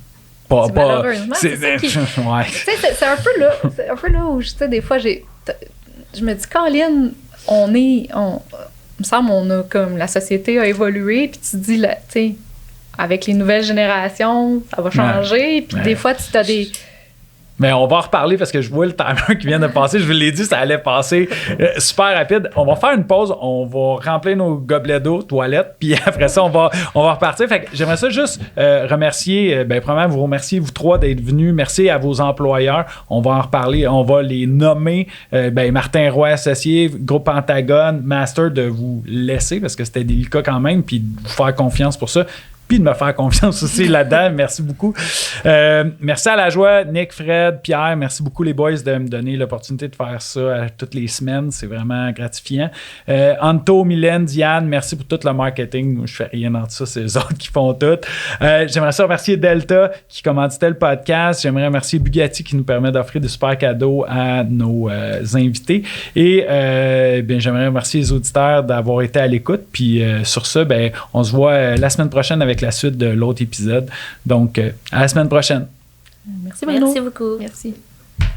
Malheureusement, c'est un peu là où des fois je me dis, Colin, il me semble on a comme la société a évolué, puis tu te dis là, tu sais, avec les nouvelles générations, ça va changer, puis des fois tu as des... Mais on va en reparler parce que je vois le timer qui vient de passer. Je vous l'ai dit, ça allait passer super rapide. On va faire une pause. On va remplir nos gobelets d'eau, toilettes. Puis après ça, on va repartir. Fait que j'aimerais ça juste remercier, premièrement, vous remercier, vous trois, d'être venus. Merci à vos employeurs. On va en reparler. On va les nommer. Martin Roy Associé, Groupe Pentagone, Master, de vous laisser parce que c'était délicat quand même. Puis de vous faire confiance pour ça. Puis de me faire confiance aussi là-dedans. Merci beaucoup. Merci à La Joie, Nick, Fred, Pierre. Merci beaucoup les boys de me donner l'opportunité de faire ça toutes les semaines. C'est vraiment gratifiant. Anto, Mylène, Diane, merci pour tout le marketing. Moi, je fais rien dans ça. C'est les autres qui font tout. J'aimerais ça remercier Delta qui commanditait le podcast. J'aimerais remercier Bugatti qui nous permet d'offrir des super cadeaux à nos invités. Et j'aimerais remercier les auditeurs d'avoir été à l'écoute. Puis sur ça, on se voit la semaine prochaine avec la suite de l'autre épisode. Donc, à la semaine prochaine. Merci Bruno. Merci beaucoup. Merci.